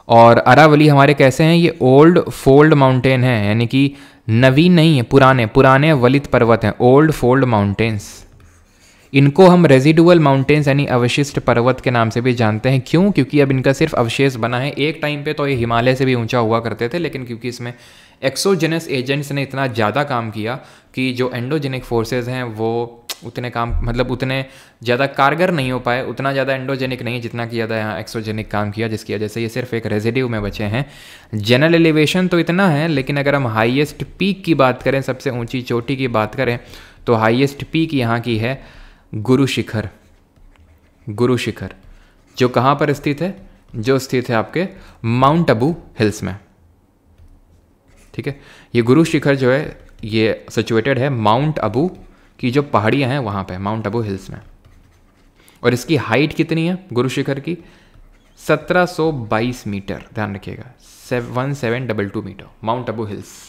और अरावली हमारे कैसे हैं, ये ओल्ड फोल्ड माउंटेन है, यानी कि नवीन नहीं है, पुराने वलित पर्वत हैं, ओल्ड फोल्ड माउंटेन्स। इनको हम रेजिडुअल माउंटेन्स यानी अवशिष्ट पर्वत के नाम से भी जानते हैं। क्यों? क्योंकि अब इनका सिर्फ अवशेष बना है। एक टाइम पे तो ये हिमालय से भी ऊंचा हुआ करते थे, लेकिन क्योंकि इसमें एक्सोजेनस एजेंट्स ने इतना ज़्यादा काम किया कि जो एंडोजेनिक फोर्सेज हैं वो उतने ज़्यादा कारगर नहीं हो पाए, उतना ज़्यादा एंडोजेनिक नहीं जितना कि ज़्यादा यहाँ एक्सोजेनिक काम किया, जिसकी वजह से ये सिर्फ एक रेजिड्यू में बचे हैं। जनरल एलिवेशन तो इतना है, लेकिन अगर हम हाईएस्ट पीक की बात करें, सबसे ऊंची चोटी की बात करें, तो हाईएस्ट पीक यहाँ की है गुरु शिखर, जो कहाँ पर स्थित है, जो स्थित है आपके माउंट अबू हिल्स में, ठीक है। ये गुरु शिखर जो है ये सिचुएटेड है माउंट अबू की जो पहाड़ियाँ हैं वहाँ पे, माउंट अबू हिल्स में। और इसकी हाइट कितनी है गुरु शिखर की? 1722 मीटर, ध्यान रखिएगा, 1722 मीटर, माउंट अबू हिल्स।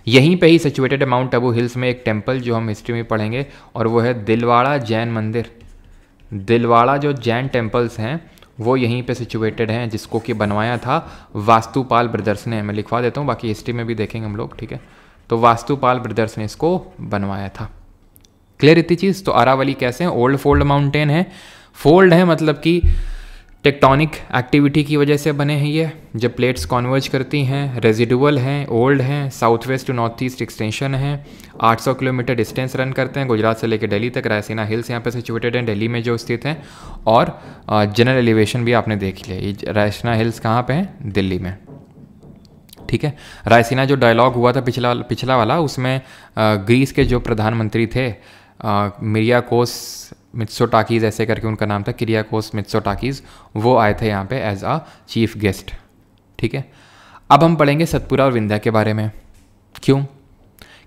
यहीं पे ही सिचुएटेड है माउंट अबू हिल्स में एक टेम्पल जो हम हिस्ट्री में पढ़ेंगे, और वो है दिलवाड़ा जैन मंदिर। दिलवाड़ा जो जैन टेम्पल्स हैं वो यहीं पे सिचुएटेड हैं, जिसको कि बनवाया था वास्तुपाल ब्रदर्स ने। मैं लिखवा देता हूँ, बाकी हिस्ट्री में भी देखेंगे हम लोग, ठीक है। तो वास्तुपाल ब्रदर्स ने इसको बनवाया था। क्लियर इतनी चीज़? तो अरावली कैसे हैं? ओल्ड फोल्ड माउंटेन है। फोल्ड है मतलब कि टेक्टोनिक एक्टिविटी की वजह से बने हैं ये, जब प्लेट्स कॉन्वर्ज करती हैं। रेजिडुअल हैं, ओल्ड हैं, south west to north east extension है, 800 किलोमीटर डिस्टेंस रन करते हैं गुजरात से लेकर दिल्ली तक। रायसीना हिल्स यहाँ पे सिचुएटेड हैं, दिल्ली में जो स्थित हैं। और जनरल एलिवेशन भी आपने देख लिया, ये रायसीना हिल्स कहाँ पे हैं? दिल्ली में, ठीक है। रायसीना जो डायलॉग हुआ था पिछला वाला, उसमें ग्रीस के जो प्रधानमंत्री थे मिरियाकोस मित्सोटाकीज ऐसे करके उनका नाम था, किरियाकोस मित्सोटाकीज, वो आए थे यहाँ पे एज अ चीफ गेस्ट, ठीक है। अब हम पढ़ेंगे सतपुरा और विंध्या के बारे में। क्यों?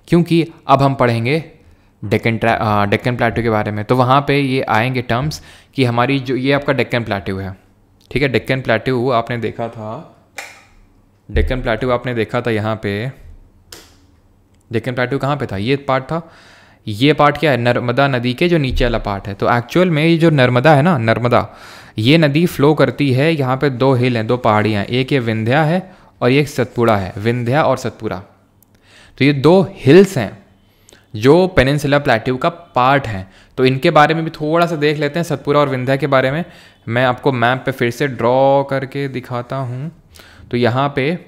क्योंकि अब हम पढ़ेंगे डेक्कन प्लेटू के बारे में। तो वहाँ पे ये आएंगे टर्म्स कि हमारी जो ये आपका डेक्कन प्लेटू है, ठीक है। डेक्कन प्लेटू आपने देखा था यहाँ पे। डेक्कन प्लेटू कहाँ पे था? ये पार्ट था। ये पार्ट क्या है? नर्मदा नदी के जो नीचे वाला पार्ट है। तो एक्चुअल में ये जो नर्मदा है ना, नर्मदा, ये नदी फ्लो करती है। यहाँ पे 2 हिल हैं, 2 पहाड़ियाँ, एक ये विंध्या है और एक सतपुड़ा है, विंध्या और सतपुड़ा। तो ये 2 हिल्स हैं जो पेनिनसुला प्लेट्यू का पार्ट हैं। तो इनके बारे में भी थोड़ा सा देख लेते हैं, सतपुड़ा और विंध्या के बारे में। मैं आपको मैप पे फिर से ड्रॉ करके दिखाता हूँ। तो यहाँ पे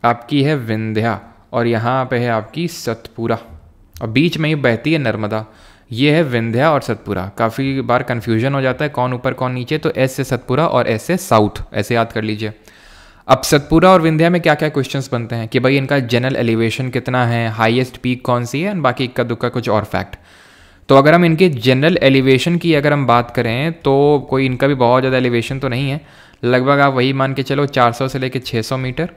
आपकी है विंध्या और यहाँ पे है आपकी सतपुड़ा, और बीच में ही बहती है नर्मदा। ये है विंध्या और सतपुड़ा। काफ़ी बार कन्फ्यूजन हो जाता है कौन ऊपर कौन नीचे, तो एस से सतपुड़ा और एस से साउथ, ऐसे याद कर लीजिए। अब सतपुड़ा और विंध्या में क्या क्या क्वेश्चंस बनते हैं कि भाई इनका जनरल एलिवेशन कितना है, हाईएस्ट पीक कौन सी है, बाकी इक्का दुक्का कुछ और फैक्ट। तो अगर हम इनके जनरल एलिवेशन की अगर हम बात करें तो कोई इनका भी बहुत ज़्यादा एलिवेशन तो नहीं है, लगभग आप वही मान के चलो 400 से लेकर 600 मीटर,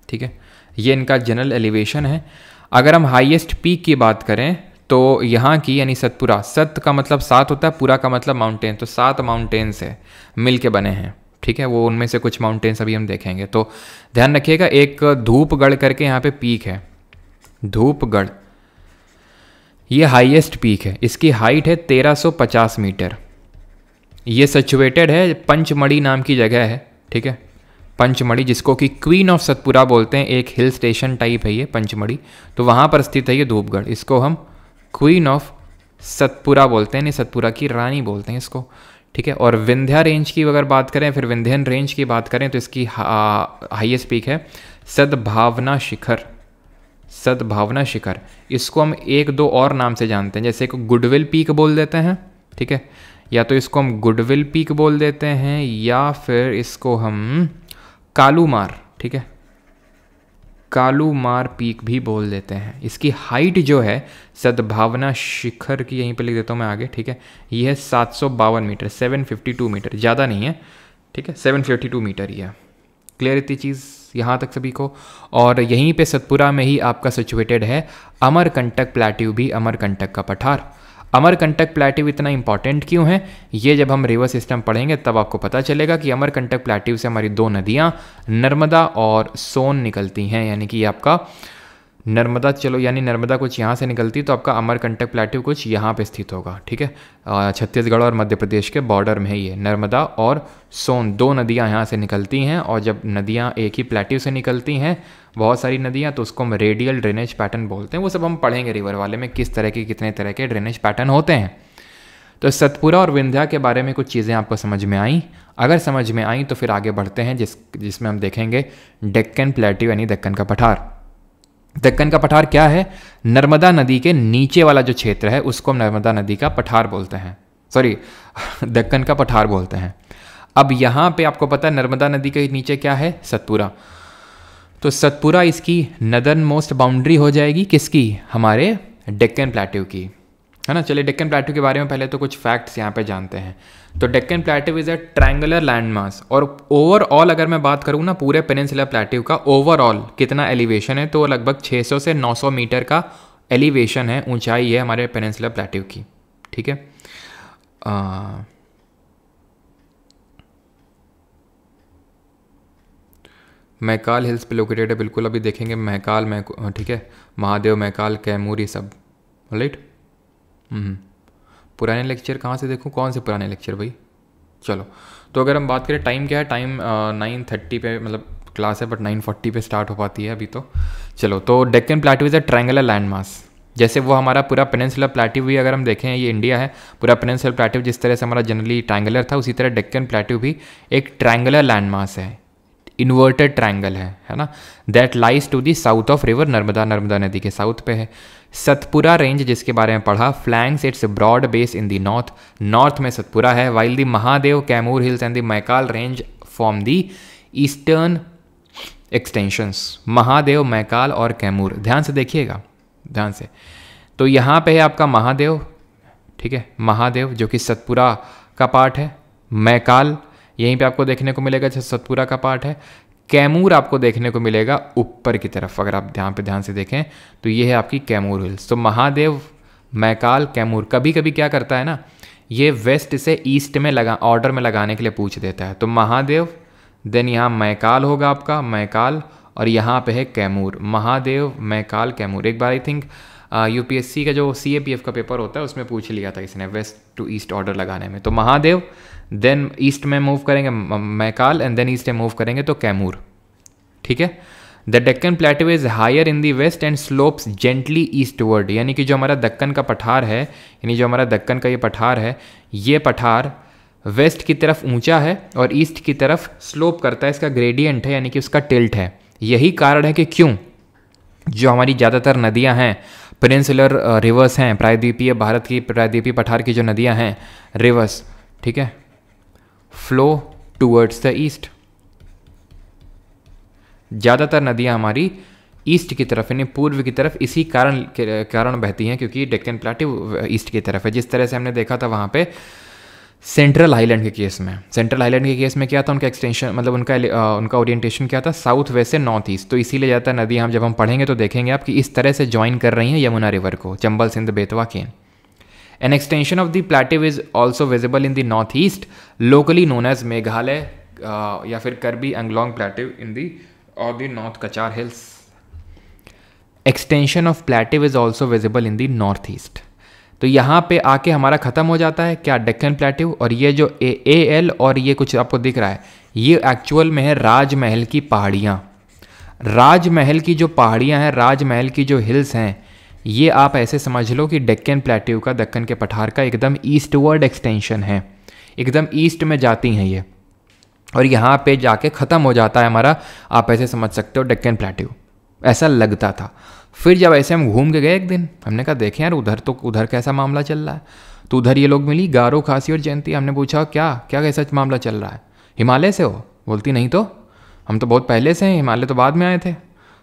ठीक है। ये इनका जनरल एलिवेशन है। अगर हम हाईएस्ट पीक की बात करें तो यहाँ की यानी सतपुरा, सत का मतलब 7 होता है, पूरा का मतलब माउंटेन, तो 7 माउंटेन्स है मिल के बने हैं, ठीक है। वो उनमें से कुछ माउंटेन्स अभी हम देखेंगे। तो ध्यान रखिएगा, एक धूपगढ़ करके यहाँ पे पीक है, धूपगढ़, ये हाईएस्ट पीक है, इसकी हाइट है 1350 मीटर। ये सिचुएटेड है पंचमढ़ी नाम की जगह है, ठीक है, पंचमढ़ी, जिसको कि क्वीन ऑफ सतपुरा बोलते हैं, एक हिल स्टेशन टाइप है ये पंचमढ़ी, तो वहाँ पर स्थित है ये धूपगढ़। इसको हम क्वीन ऑफ सतपुरा बोलते हैं, नहीं सतपुरा की रानी बोलते हैं इसको, ठीक है। और विंध्या रेंज की अगर बात करें, फिर विंध्यन रेंज की बात करें, तो इसकी हाईएस्ट पीक है सद्भावना शिखर, सद्भावना शिखर। इसको हम एक दो और नाम से जानते हैं, जैसे एक गुडविल पीक बोल देते हैं, ठीक है, या तो इसको हम गुडविल पीक बोल देते हैं, या फिर इसको हम कालूमार, ठीक है, कालूमार पीक भी बोल देते हैं। इसकी हाइट जो है सद्भावना शिखर की, यहीं पे लिख देता हूँ मैं आगे, ठीक है, ये है 752 मीटर, 752 मीटर, ज़्यादा नहीं है, ठीक है, 752 मीटर ही है। क्लियर इतनी चीज़ यहाँ तक सभी को। और यहीं पे सतपुरा में ही आपका सिचुएटेड है अमरकंटक प्लेट्यू भी, अमरकंटक का पठार। अमरकंटक प्लेट्यू इतना इंपॉर्टेंट क्यों है, ये जब हम रिवर सिस्टम पढ़ेंगे तब आपको पता चलेगा कि अमरकंटक प्लेट्यू से हमारी दो नदियाँ नर्मदा और सोन निकलती हैं, यानी कि आपका नर्मदा, चलो यानी नर्मदा कुछ यहाँ से निकलती तो आपका अमरकंटक प्लेट्यू कुछ यहाँ पे स्थित होगा, ठीक है। छत्तीसगढ़ और मध्य प्रदेश के बॉर्डर में है ये, नर्मदा और सोन दो नदियाँ यहाँ से निकलती हैं। और जब नदियाँ एक ही प्लेट्यू से निकलती हैं, बहुत सारी नदियाँ, तो उसको हम रेडियल ड्रेनेज पैटर्न बोलते हैं। वो सब हम पढ़ेंगे रिवर वाले में, किस तरह के कितने तरह के ड्रेनेज पैटर्न होते हैं। तो सतपुरा और विंध्या के बारे में कुछ चीज़ें आपको समझ में आई। अगर समझ में आई तो फिर आगे बढ़ते हैं, जिसमें हम देखेंगे डेक्कन प्लेट्यू यानी दक्कन का पठार। दक्कन का पठार क्या है, नर्मदा नदी के नीचे वाला जो क्षेत्र है उसको हम नर्मदा नदी का पठार बोलते हैं, सॉरी दक्कन का पठार बोलते हैं। अब यहाँ पे आपको पता है नर्मदा नदी के नीचे क्या है, सतपुरा। तो सतपुरा इसकी नदर्न मोस्ट बाउंड्री हो जाएगी, किसकी, हमारे डेक्कन प्लेट्यू की, है ना। चलिए डेक्कन प्लेट्यू के बारे में पहले तो कुछ फैक्ट्स यहाँ पे जानते हैं। तो Deccan plateau is a triangular landmass, और ओवरऑल अगर मैं बात करूँ ना पूरे पेनिनसुलर प्लेट्यू का ओवरऑल कितना एलिवेशन है, तो लगभग 600 से 900 मीटर का एलिवेशन है, ऊंचाई है हमारे पेनिनसुलर प्लेट्यू की, ठीक है। मैकाल हिल्स पे लोकेटेड है, बिल्कुल अभी देखेंगे मैकाल, ठीक है, महादेव, मैकाल, कैमूर, ये सब, राइट। पुराने लेक्चर कहाँ से देखूँ, कौन से पुराने लेक्चर भाई, चलो। तो अगर हम बात करें टाइम क्या है, टाइम 9:30 पे मतलब क्लास है, बट 9:40 पे स्टार्ट हो पाती है अभी तो। चलो, तो Deccan plateau is a triangular landmass, जैसे वो हमारा पूरा पेनिनसुलर प्लेट्यू भी अगर हम देखें, ये इंडिया है, पूरा पेनिनसुलर प्लेट्यू जिस तरह से हमारा जनरली ट्रायंगुलर था, उसी तरह डेक्कन प्लेट्यू भी एक ट्रायंगुलर लैंडमास है, इन्वर्टेड ट्रायंगल है ना, that lies to the south of river Narmada, Narmada नदी के साउथ पे है। सतपुरा रेंज जिसके बारे में पढ़ा, flanks its broad base in the north, north में सतपुरा है, while the Mahadev, Kaimur hills and the Maikal range form the eastern extensions. Mahadev, Maikal और कैमूर, ध्यान से देखिएगा, ध्यान से। तो यहाँ पे है आपका महादेव, ठीक है, महादेव जो कि सतपुरा का पार्ट है, मैकाल यहीं पे आपको देखने को मिलेगा जो सतपुरा का पार्ट है, कैमूर आपको देखने को मिलेगा ऊपर की तरफ, अगर आप ध्यान से देखें तो ये है आपकी कैमूर हिल्स। तो महादेव, मैकाल, कैमूर, कभी कभी क्या करता है ना, ये वेस्ट से ईस्ट में ऑर्डर में लगाने के लिए पूछ देता है। तो महादेव, देन यहाँ मैकाल होगा आपका, मैकाल, और यहाँ पे है कैमूर, महादेव, मैकाल, कैमूर। एक बार आई थिंक यूपीएससी का जो CAPF का पेपर होता है उसमें पूछ लिया था इसने, वेस्ट टू ईस्ट ऑर्डर लगाने में। तो महादेव, देन ईस्ट में मूव करेंगे मैकाल, एंड देन ईस्ट में मूव करेंगे तो कैमूर, ठीक है। The Deccan plateau is higher in the west and slopes gently eastward, यानी कि जो हमारा दक्कन का पठार है, यानी जो हमारा दक्कन का ये पठार है, ये पठार वेस्ट की तरफ ऊंचा है और ईस्ट की तरफ स्लोप करता है, इसका ग्रेडियंट है, यानी कि उसका टिल्ट है। यही कारण है कि क्यों जो हमारी ज़्यादातर नदियां हैं, पेनिनसुलर रिवर्स हैं, प्रायद्वीपीय भारत की प्रायद्वीपीय पठार की जो नदियां हैं, रिवर्स, ठीक है, फ्लो टूवर्ड्स द ईस्ट। ज़्यादातर नदियां हमारी ईस्ट की तरफ यानी पूर्व की तरफ इसी कारण बहती हैं, क्योंकि डेक्कन प्लेट्यू ईस्ट की तरफ है। जिस तरह से हमने देखा था वहाँ पे सेंट्रल हाईलैंड के केस में, सेंट्रल हाईलैंड के केस में क्या था, उनका एक्सटेंशन मतलब उनका ओरिएंटेशन क्या था, साउथ वेस्ट से नॉर्थ ईस्ट। तो इसीलिए जाता नदी, हम जब हम पढ़ेंगे तो देखेंगे आप कि इस तरह से ज्वाइन कर रही हैं यमुना रिवर को, Chambal Sindh Betwa Ken. An extension of the plateau is also visible in the north east, locally known as Meghalaya या फिर Karbi Anglong plateau in the और the north Cachar hills. Extension of plateau is also visible in the north east. तो यहाँ पे आके हमारा ख़त्म हो जाता है क्या, डेक्कन प्लेटिव। और ये जो एल और ये कुछ आपको दिख रहा है, ये एक्चुअल में है राजमहल की पहाड़ियाँ। राजमहल की जो पहाड़ियाँ हैं, राजमहल की जो हिल्स हैं, ये आप ऐसे समझ लो कि डेक्कन प्लेटिव का, दक्कन के पठार का एकदम ईस्टवर्ड एक्सटेंशन है, एकदम ईस्ट में जाती हैं ये, और यहाँ पे जाके ख़त्म हो जाता है हमारा, आप ऐसे समझ सकते हो डेक्कन प्लेटिव, ऐसा लगता था। फिर जब ऐसे हम घूम के गए एक दिन, हमने कहा देखें यार उधर कैसा मामला चल रहा है। तो उधर ये लोग मिली, गारो, खासी और जयंती। हमने पूछा क्या कैसा मामला चल रहा है, हिमालय से हो? बोलती नहीं तो हम तो बहुत पहले से हैं, हिमालय तो बाद में आए थे।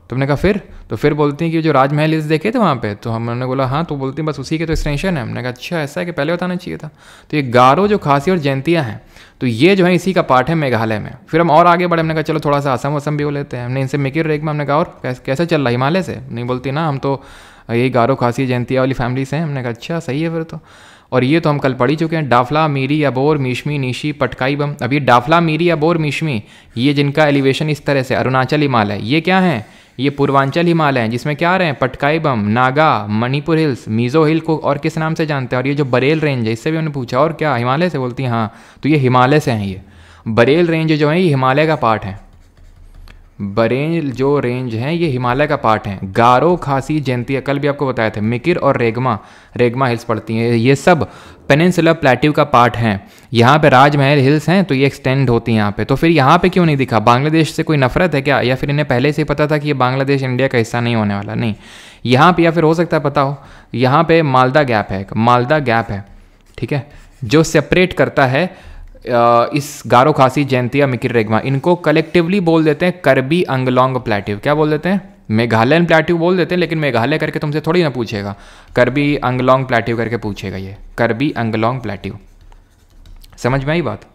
तुमने कहा फिर? तो फिर बोलती हैं कि जो राजमहल हिल्स देखे थे वहाँ पे, तो हमने बोला हाँ। तो बोलती हैं बस उसी के तो एक्सटेंशन है। हमने कहा अच्छा ऐसा है कि पहले बताना चाहिए था। तो ये गारो, जो खासी और जयंतियाँ हैं, तो ये जो है इसी का पार्ट है मेघालय में। फिर हम और आगे बढ़े, हमने कहा चलो थोड़ा सा असम भी हो लेते हैं। हमने इनसे मिकिर रेगमा, हमने कहा और कैसा चल रहा है हिमालय से? नहीं, बोलती ना हम तो यही गारो, खासी, जयंतिया वाली फैमिली से हैं। हमने कहा अच्छा सही है फिर तो। और ये तो हम कल पढ़ ही चुके हैं, डाफला, मीरी, अबोर, मीशमी, निशी, पटकाई बम। अब ये डाफला, मीरी, अबोर, मीशमी, ये जिनका एलिवेशन इस तरह से, अरुणाचल हिमालय, ये क्या है? ये पूर्वांचल हिमालय हैं, जिसमें क्या आ रहे हैं, पटकाई बम, नागा, मणिपुर हिल्स, मिजो हिल को और किस नाम से जानते हैं? और ये जो बरेल रेंज है, इससे भी उन्होंने पूछा और क्या हिमालय से? बोलती हैं हाँ। तो ये हिमालय से हैं। ये बरेल रेंज जो है ये हिमालय का पार्ट है। बरेल जो रेंज है ये हिमालय का पार्ट है। गारो, खासी, जयंतिया कल भी आपको बताया था, मिकिर और रेगमा हिल्स पड़ती हैं, ये सब पेनिनसुलर प्लेट्यू का पार्ट हैं। यहाँ पे राजमहल हिल्स हैं तो ये एक्सटेंड होती हैं यहाँ पे। तो फिर यहाँ पे क्यों नहीं दिखा? बांग्लादेश से कोई नफरत है क्या, या फिर इन्हें पहले से ही पता था कि ये बांग्लादेश इंडिया का हिस्सा नहीं होने वाला? नहीं, यहाँ पे या फिर हो सकता है पता हो, यहाँ पे मालदा गैप है, मालदा गैप है, ठीक है, जो सेपरेट करता है इस गारो, खासी, जयंतिया, मिकिर, रेगमा। इनको कलेक्टिवली बोल देते हैं करबी अंगलोंग प्लेट्यू। क्या बोल देते हैं? मेघालयन प्लेट्यू बोल देते हैं, लेकिन मेघालय करके तुमसे थोड़ी ना पूछेगा, करबी अंगलोंग प्लेट्यू करके पूछेगा। ये करबी अंगलोंग प्लेट्यू, समझ में आई बात?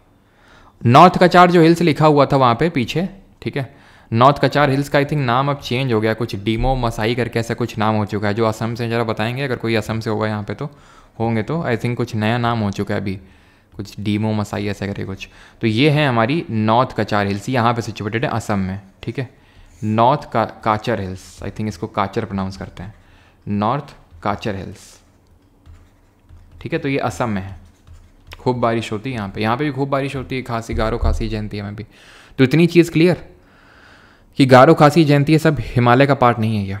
नॉर्थ कचार जो हिल्स लिखा हुआ था वहाँ पे पीछे, ठीक है, नॉर्थ कचार हिल्स का आई थिंक नाम अब चेंज हो गया, कुछ डीमो मसाई करके ऐसा कुछ नाम हो चुका है। जो असम से जरा बताएंगे, अगर कोई असम से होगा यहाँ पे तो होंगे, तो आई थिंक कुछ नया नाम हो चुका है अभी, कुछ डीमो मसाई ऐसा करके कुछ। तो ये है हमारी नॉर्थ कचार हिल्स, यहाँ पे सिचुएटेड है असम में, ठीक है। नॉर्थ काचर हिल्स, आई थिंक इसको काचर प्रोनाउंस करते हैं, नॉर्थ काचर हिल्स, ठीक है। तो ये असम में है, खूब बारिश होती है यहाँ पे भी खूब बारिश होती है, खासी, गारो, खासी, जयंतिया में भी। तो इतनी चीज़ क्लियर कि गारो, खासी, जयंतिया सब हिमालय का पार्ट नहीं है। ये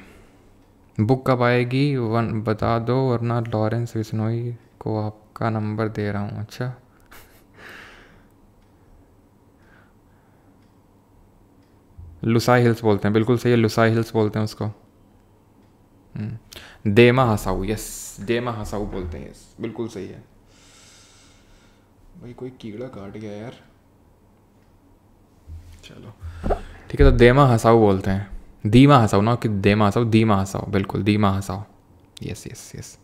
बुक कब आएगी बता दो, वरना लॉरेंस बिश्नोई को आपका नंबर दे रहा हूँ। अच्छा, लुसाई हिल्स बोलते हैं, बिल्कुल सही है, लुसाई हिल्स बोलते हैं उसको। देमा हसाऊ, यस, देमा हसाऊ बोलते हैं, यस, बिल्कुल सही है भाई। कोई कीड़ा काट गया यार, चलो ठीक है। तो देमा हसाऊ बोलते हैं, दीमा हसाऊ ना कि देमा हसाऊ, दीमा हसाऊ, बिल्कुल दीमा हसाऊ, यस यस यस।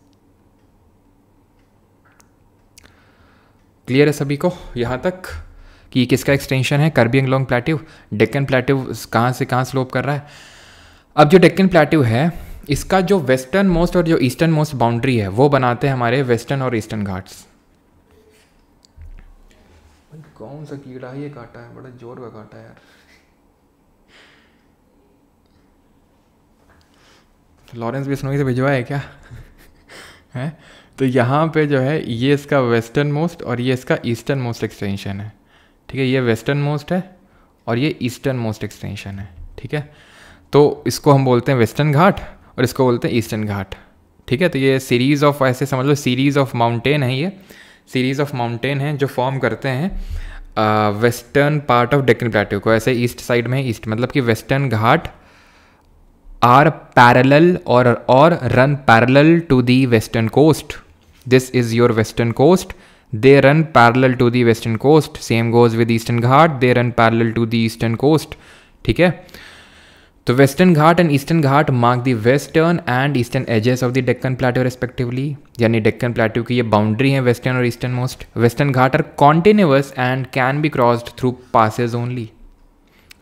क्लियर है सभी को यहाँ तक कि किसका एक्सटेंशन है? करबी अंगलोंग प्लेट्यू। डेक्कन प्लेट्यू कहाँ से कहाँ स्लोप कर रहा है? अब जो डेक्कन प्लेट्यू है, इसका जो वेस्टर्न मोस्ट और जो ईस्टर्न मोस्ट बाउंड्री है, वो बनाते हैं हमारे वेस्टर्न और ईस्टर्न घाट्स। कौन सा कीड़ा है ये काटा है, बड़ा जोर का काटा है यार। लॉरेंस बिश्नोई से भिजवाया है क्या? है तो यहाँ पे जो है ये इसका वेस्टर्न मोस्ट और ये इसका ईस्टर्न मोस्ट एक्सटेंशन है, ठीक है। ये वेस्टर्न मोस्ट है और ये ईस्टर्न मोस्ट एक्सटेंशन है, ठीक है। तो इसको हम बोलते हैं वेस्टर्न घाट और इसको बोलते हैं ईस्टर्न घाट, ठीक है। तो ये सीरीज़ ऑफ, ऐसे समझ लो सीरीज़ ऑफ माउंटेन है, ये सीरीज़ ऑफ माउंटेन है जो फॉर्म करते हैं western part of Deccan plateau को। ऐसे ईस्ट साइड में, ईस्ट मतलब कि वेस्टर्न घाट आर पैरेलल और run parallel to the western coast. This is your western coast. They run parallel to the western coast. Same goes with eastern ghat. They run parallel to the eastern coast. ठीक है। तो Western Ghat and Eastern Ghat mark the western and eastern edges of the Deccan plateau respectively, यानी Deccan plateau की ये boundary है western और eastern most. Western Ghat are continuous and can be crossed through passes only.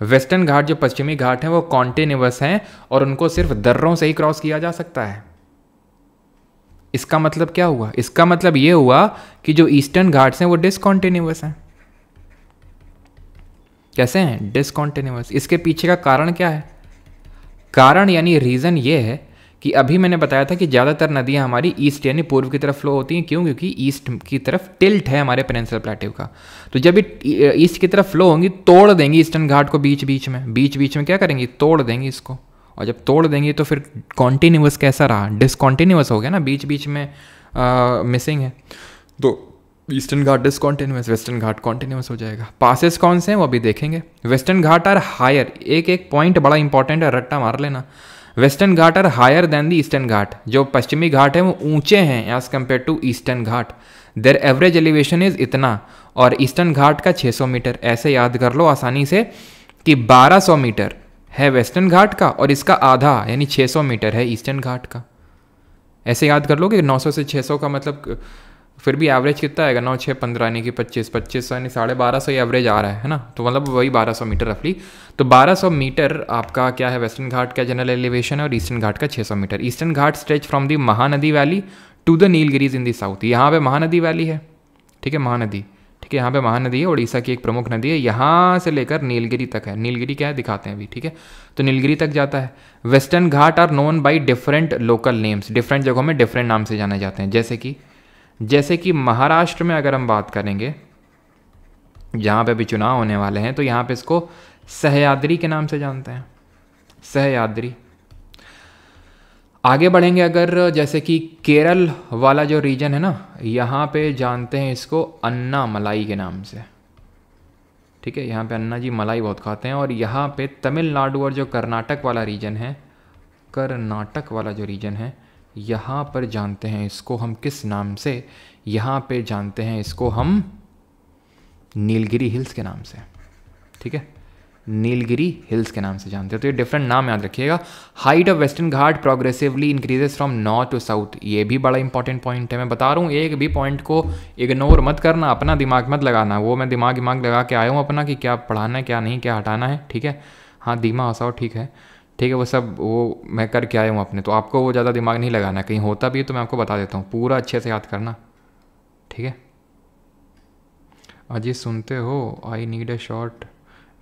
Western Ghat जो पश्चिमी घाट हैं वो कॉन्टिन्यूअस हैं और उनको सिर्फ दर्रों से ही क्रॉस किया जा सकता है। इसका मतलब क्या हुआ? इसका मतलब ये हुआ कि जो ईस्टर्न घाट्स हैं वो डिसकॉन्टिन्यूअस हैं। कैसे हैं? डिसकॉन्टिन्यूअस। इसके पीछे का कारण क्या है? कारण यानी रीज़न ये है कि अभी मैंने बताया था कि ज़्यादातर नदियाँ हमारी ईस्ट यानी पूर्व की तरफ फ्लो होती हैं। क्यों? क्योंकि ईस्ट की तरफ टिल्ट है हमारे पेनिनसुलर प्लेटो का। तो जब ये ईस्ट की तरफ फ्लो होंगी तोड़ देंगी ईस्टर्न घाट को बीच बीच में क्या करेंगी? तोड़ देंगी इसको। और जब तोड़ देंगी तो फिर कॉन्टीन्यूअस कैसा रहा? डिसकॉन्टीन्यूअस हो गया ना, बीच बीच में मिसिंग है। तो Eastern Ghat discontinuous, Western Ghat continuous हो जाएगा। पासेस कौन से हैं वो अभी देखेंगे। वेस्टर्न घाट आर हायर, एक पॉइंट बड़ा इंपॉर्टेंट है, रट्टा मार लेना। Western Ghat are higher than the Eastern Ghat. जो पश्चिमी घाट है वो ऊंचे हैं as compare to Eastern Ghat. Their average elevation is इतना, और ईस्टर्न घाट का 600 मीटर। ऐसे याद कर लो आसानी से कि 1200 मीटर है वेस्टर्न घाट का और इसका आधा यानी 600 मीटर है ईस्टर्न घाट का। ऐसे याद कर लो कि 900 से 600 का मतलब फिर भी एवरेज कितना आएगा? 9 6 15 यानी कि 25 यानी 1250 ये एवरेज आ रहा है ना, तो मतलब वही 1200 मीटर रफली। तो 1200 मीटर आपका क्या है? वेस्टर्न घाट का जनरल एलिवेशन है और ईस्टर्न घाट का 600 metre. Eastern ghat stretch from the Mahanadi valley to the Nilgiris in the south. यहाँ पे महानदी वैली है, ठीक है, महानदी, ठीक है, यहाँ पे महानदी है, उड़ीसा की एक प्रमुख नदी है। यहाँ से लेकर नीलगिरी तक है। नीलगिरी क्या है दिखाते हैं अभी, ठीक है, तो नीलगिरी तक जाता है। Western Ghat are known by different local names. Different जगहों में डिफरेंट नाम से जाने जाते हैं। जैसे कि महाराष्ट्र में अगर हम बात करेंगे, जहाँ पे भी चुनाव होने वाले हैं, तो यहाँ पे इसको सह्याद्री के नाम से जानते हैं, सह्याद्री। आगे बढ़ेंगे अगर, जैसे कि केरल वाला जो रीजन है ना, यहाँ पे जानते हैं इसको अन्ना मलाई के नाम से, ठीक है, यहाँ पे अन्ना जी मलाई बहुत खाते हैं। और यहाँ पे तमिलनाडु और जो कर्नाटक वाला रीजन है, कर्नाटक वाला जो रीजन है, यहाँ पर जानते हैं इसको हम किस नाम से? यहाँ पे जानते हैं इसको हम नीलगिरी हिल्स के नाम से, ठीक है, नीलगिरी हिल्स के नाम से जानते हैं। तो ये डिफरेंट नाम याद रखिएगा। Height of western Ghat progressively increases from north to south. ये भी बड़ा इंपॉर्टेंट पॉइंट है। मैं बता रहा हूँ, एक भी पॉइंट को इग्नोर मत करना, अपना दिमाग मत लगाना। वो मैं दिमाग लगा के आया हूँ अपना कि क्या पढ़ाना है क्या नहीं, क्या हटाना है, ठीक है। हाँ, धीमा हंसाओ, ठीक है, ठीक है, वो सब वो मैं करके आया हूँ अपने, तो आपको वो ज़्यादा दिमाग नहीं लगाना। कहीं होता भी है तो मैं आपको बता देता हूँ, पूरा अच्छे से याद करना, ठीक है। अजी सुनते हो? I need a short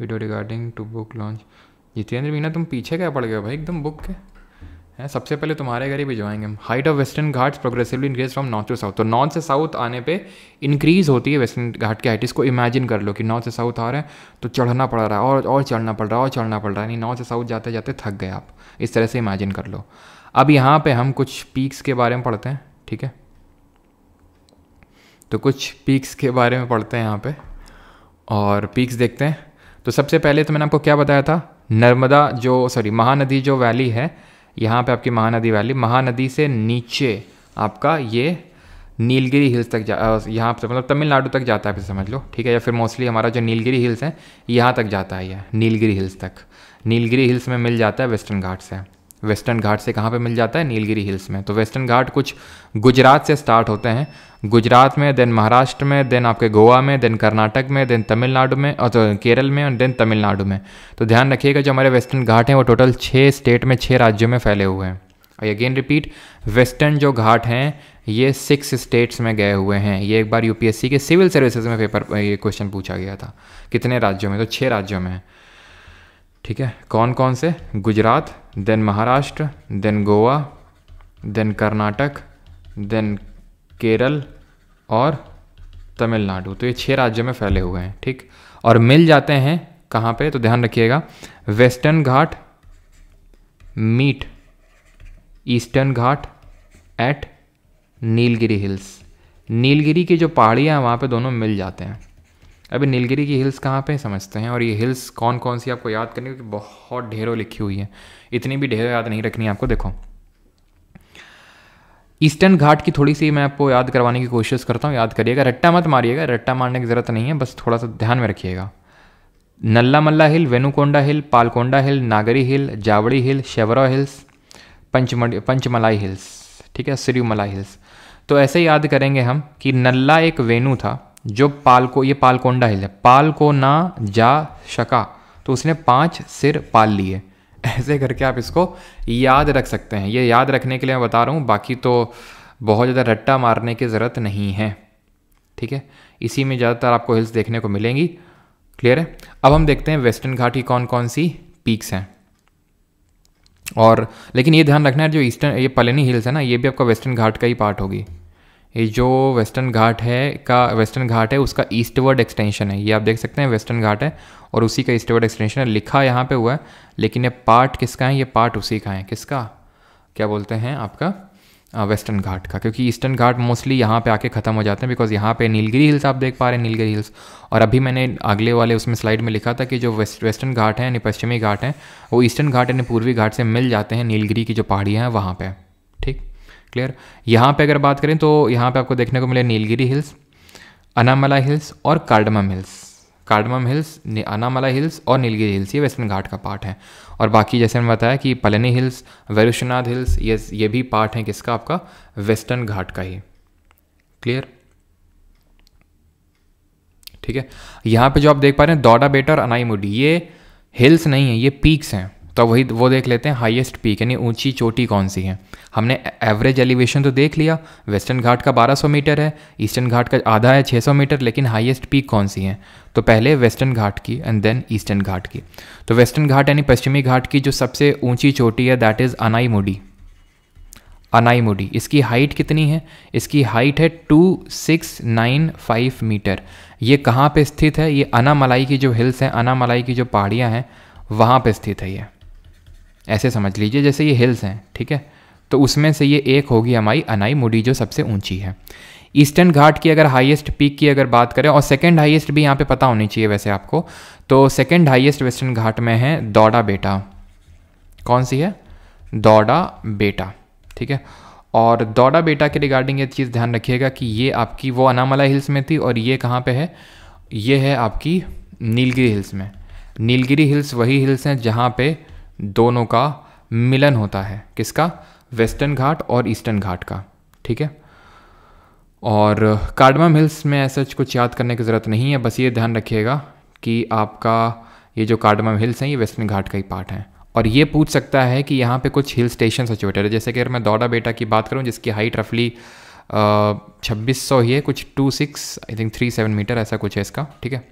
video regarding to book launch. Jitendra Meena, तुम पीछे क्या पड़ गए भाई एकदम बुक के हैं? सबसे पहले तुम्हारे घर ही भिजवाएंगे हम। Height of western ghats progressively increase from north to south. तो नॉर्थ से साउथ आने पे इंक्रीज होती है वेस्टर्न घाट की हाइट। इसको इमेजिन कर लो कि नॉर्थ से साउथ आ रहे हैं तो चढ़ना पड़ रहा है और चढ़ना पड़ रहा है और चढ़ना पड़ रहा है, नहीं नॉर्थ से साउथ जाते जाते थक गए आप। इस तरह से इमेजिन कर लो। अब यहाँ पे हम कुछ पीक्स के बारे में पढ़ते हैं, ठीक है, तो कुछ पीक्स के बारे में पढ़ते हैं यहाँ पे और पीक्स देखते हैं। तो सबसे पहले तो मैंने आपको क्या बताया था, नर्मदा जो महानदी जो वैली है, यहाँ पे आपकी महानदी वैली, महानदी से नीचे आपका ये नीलगिरी हिल्स तक यहाँ से मतलब तमिलनाडु तक जाता है, फिर समझ लो, ठीक है, या फिर मोस्टली हमारा जो नीलगिरी हिल्स है यहाँ तक जाता है, यह नीलगिरी हिल्स तक। नीलगिरी हिल्स में मिल जाता है वेस्टर्न घाट से। वेस्टर्न घाट से कहाँ पे मिल जाता है? नीलगिरी हिल्स में। तो वेस्टर्न घाट कुछ गुजरात से स्टार्ट होते हैं, गुजरात में, देन महाराष्ट्र में, देन आपके गोवा में, देन कर्नाटक में, देन तमिलनाडु में, और तो केरल में, और देन तमिलनाडु में। तो ध्यान रखिएगा जो हमारे वेस्टर्न घाट हैं वो टोटल 6 स्टेट में 6 राज्यों में फैले हुए हैं। आई अगेन रिपीट, वेस्टर्न जो घाट हैं ये 6 स्टेट्स में गए हुए हैं। ये एक बार यूपीएससी के सिविल सर्विसेज में पेपर ये क्वेश्चन पूछा गया था, कितने राज्यों में? तो 6 राज्यों में है, ठीक है। कौन कौन से? Gujarat, then Maharashtra, then Goa, then Karnataka, then Kerala और तमिलनाडु। तो ये 6 राज्यों में फैले हुए हैं, ठीक। और मिल जाते हैं कहाँ पे? तो ध्यान रखिएगा, वेस्टर्न घाट मीट ईस्टर्न घाट एट नीलगिरी हिल्स। नीलगिरी की जो पहाड़ियाँ हैं वहाँ पे दोनों मिल जाते हैं। अभी नीलगिरी की हिल्स कहाँ पे समझते हैं, और ये हिल्स कौन कौन सी आपको याद करनी है, क्योंकि बहुत ढेरों लिखी हुई है, इतनी भी ढेरों याद नहीं रखनी है आपको। देखो, ईस्टर्न घाट की थोड़ी सी मैं आपको याद करवाने की कोशिश करता हूँ, याद करिएगा, रट्टा मत मारिएगा, रट्टा मारने की ज़रूरत नहीं है, बस थोड़ा सा ध्यान में रखिएगा। नल्लामल्ला हिल, वेनुकोंडा हिल, पालकोंडा हिल, नागरी हिल, जावड़ी हिल, शेवरा हिल्स, पंचमलाई हिल्स, ठीक है, सिरुमलाई हिल्स। तो ऐसे याद करेंगे हम कि नल्ला एक वेनु था जो ये पालकोंडा हिल है, पाल को ना जा शका तो उसने 5 सिर पाल लिए। ऐसे करके आप इसको याद रख सकते हैं। ये याद रखने के लिए मैं बता रहा हूँ, बाकी तो बहुत ज़्यादा रट्टा मारने की ज़रूरत नहीं है, ठीक है। इसी में ज़्यादातर आपको हिल्स देखने को मिलेंगी। क्लियर है। अब हम देखते हैं वेस्टर्न घाट की कौन कौन सी पीक्स हैं। और लेकिन ये ध्यान रखना है, जो ईस्टर्न ये पलेनी हिल्स है ना, ये भी आपका वेस्टर्न घाट का ही पार्ट होगी। ये जो वेस्टर्न घाट है उसका ईस्टवर्ड एक्सटेंशन है। ये आप देख सकते हैं वेस्टर्न घाट है और उसी का ईस्टवर्ड एक्सटेंशन है, लिखा यहाँ पे हुआ है, लेकिन ये पार्ट किसका है? ये पार्ट उसी का है। किसका? क्या बोलते हैं आपका? वेस्टर्न घाट का, क्योंकि ईस्टर्न घाट मोस्टली यहाँ पे आके ख़त्म हो जाते हैं, बिकॉज यहाँ पे नीलगिरी हिल्स आप देख पा रहे हैं, नीलगिरी हिल्स। और अभी मैंने अगले वाले उसमें स्लाइड में लिखा था कि जो वेस्टर्न घाट है यानी पश्चिमी घाट है, वो ईस्टर्न घाट यानी पूर्वी घाट से मिल जाते हैं नीलगिरी की जो पहाड़ियाँ हैं वहाँ पर। ठीक, क्लियर। यहाँ पे अगर बात करें तो यहाँ पे आपको देखने को मिले नीलगिरी हिल्स, अनामलाई हिल्स और cardamom hills. Cardamom hills, Anamalai hills और नीलगिरी हिल्स ये वेस्टर्न घाट का पार्ट है। और बाकी जैसे मैंने बताया कि पलेनी हिल्स, वैरुशनाथ हिल्स, ये भी पार्ट है किसका? आपका वेस्टर्न घाट का ही। क्लियर, ठीक है। यहाँ पे जो आप देख पा रहे हैं दौड़ा बेटा और अनाईमुडी, ये हिल्स नहीं है, ये पीक्स हैं। तो वो देख लेते हैं हाईएस्ट पीक यानी ऊंची चोटी कौन सी है। हमने एवरेज एलिवेशन तो देख लिया, वेस्टर्न घाट का 1200 मीटर है, ईस्टर्न घाट का आधा है 600 मीटर, लेकिन हाईएस्ट पीक कौन सी है? तो पहले वेस्टर्न घाट की एंड देन ईस्टर्न घाट की। तो वेस्टर्न घाट यानी पश्चिमी घाट की जो सबसे ऊंची चोटी है दैट इज़ अनाईमुडी। अनाईमुडी, इसकी हाइट कितनी है? इसकी हाइट है 2695 मीटर। ये कहाँ पे स्थित है? ये अनामलाई की जो हिल्स हैं, अनामलाई की जो पहाड़ियाँ हैं वहाँ पे स्थित है। ये ऐसे समझ लीजिए जैसे ये हिल्स हैं, ठीक है, तो उसमें से ये एक होगी हमारी अनाईमुडी जो सबसे ऊंची है। ईस्टर्न घाट की अगर हाईएस्ट पीक की अगर बात करें, और सेकंड हाईएस्ट भी यहाँ पे पता होनी चाहिए वैसे आपको, तो सेकंड हाईएस्ट वेस्टर्न घाट में है दौड़ा बेटा। कौन सी है? दौड़ा बेटा, ठीक है। और दौड़ा बेटा के रिगार्डिंग ये चीज़ ध्यान रखिएगा कि ये आपकी वो अनामलाई हिल्स में थी और ये कहाँ पे है? ये है आपकी नीलगिरी हिल्स में। नीलगिरी हिल्स वही हिल्स हैं जहाँ पे दोनों का मिलन होता है। किसका? वेस्टर्न घाट और ईस्टर्न घाट का, ठीक है। और कार्डमम हिल्स में ऐसा कुछ याद करने की ज़रूरत नहीं है, बस ये ध्यान रखिएगा कि आपका ये जो कार्डमम हिल्स हैं ये वेस्टर्न घाट का ही पार्ट है। और ये पूछ सकता है कि यहाँ पे कुछ हिल स्टेशन सिचुएटेड है, जैसे कि अगर मैं दौड़ा बेटा की बात करूँ जिसकी हाइट रफली 2600 ही है, कुछ 26 आई थिंक 37 मीटर ऐसा कुछ है इसका, ठीक है।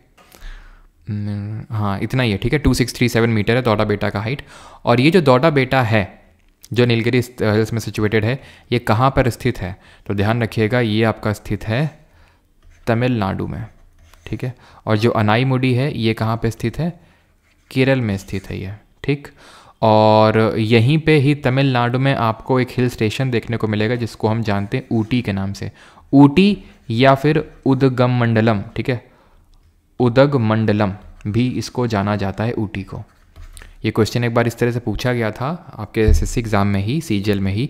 हाँ इतना ही है, ठीक है, 2637 मीटर है दौड़ा बेटा का हाइट। और ये जो दौड़ा बेटा है जो नीलगिरी हिल्स में सिचुएटेड है, ये कहाँ पर स्थित है? तो ध्यान रखिएगा ये आपका स्थित है तमिलनाडु में, ठीक है। और जो अनाईमुडी है ये कहाँ पे स्थित है? केरल में स्थित है ये, ठीक। और यहीं पे ही तमिलनाडु में आपको एक हिल स्टेशन देखने को मिलेगा जिसको हम जानते हैं ऊटी के नाम से, ऊटी या फिर उदगमंडलम, ठीक है, उदगमंडलम भी इसको जाना जाता है ऊटी को। ये क्वेश्चन एक बार इस तरह से पूछा गया था आपके एसएससी एग्जाम में ही, सीजीएल में ही,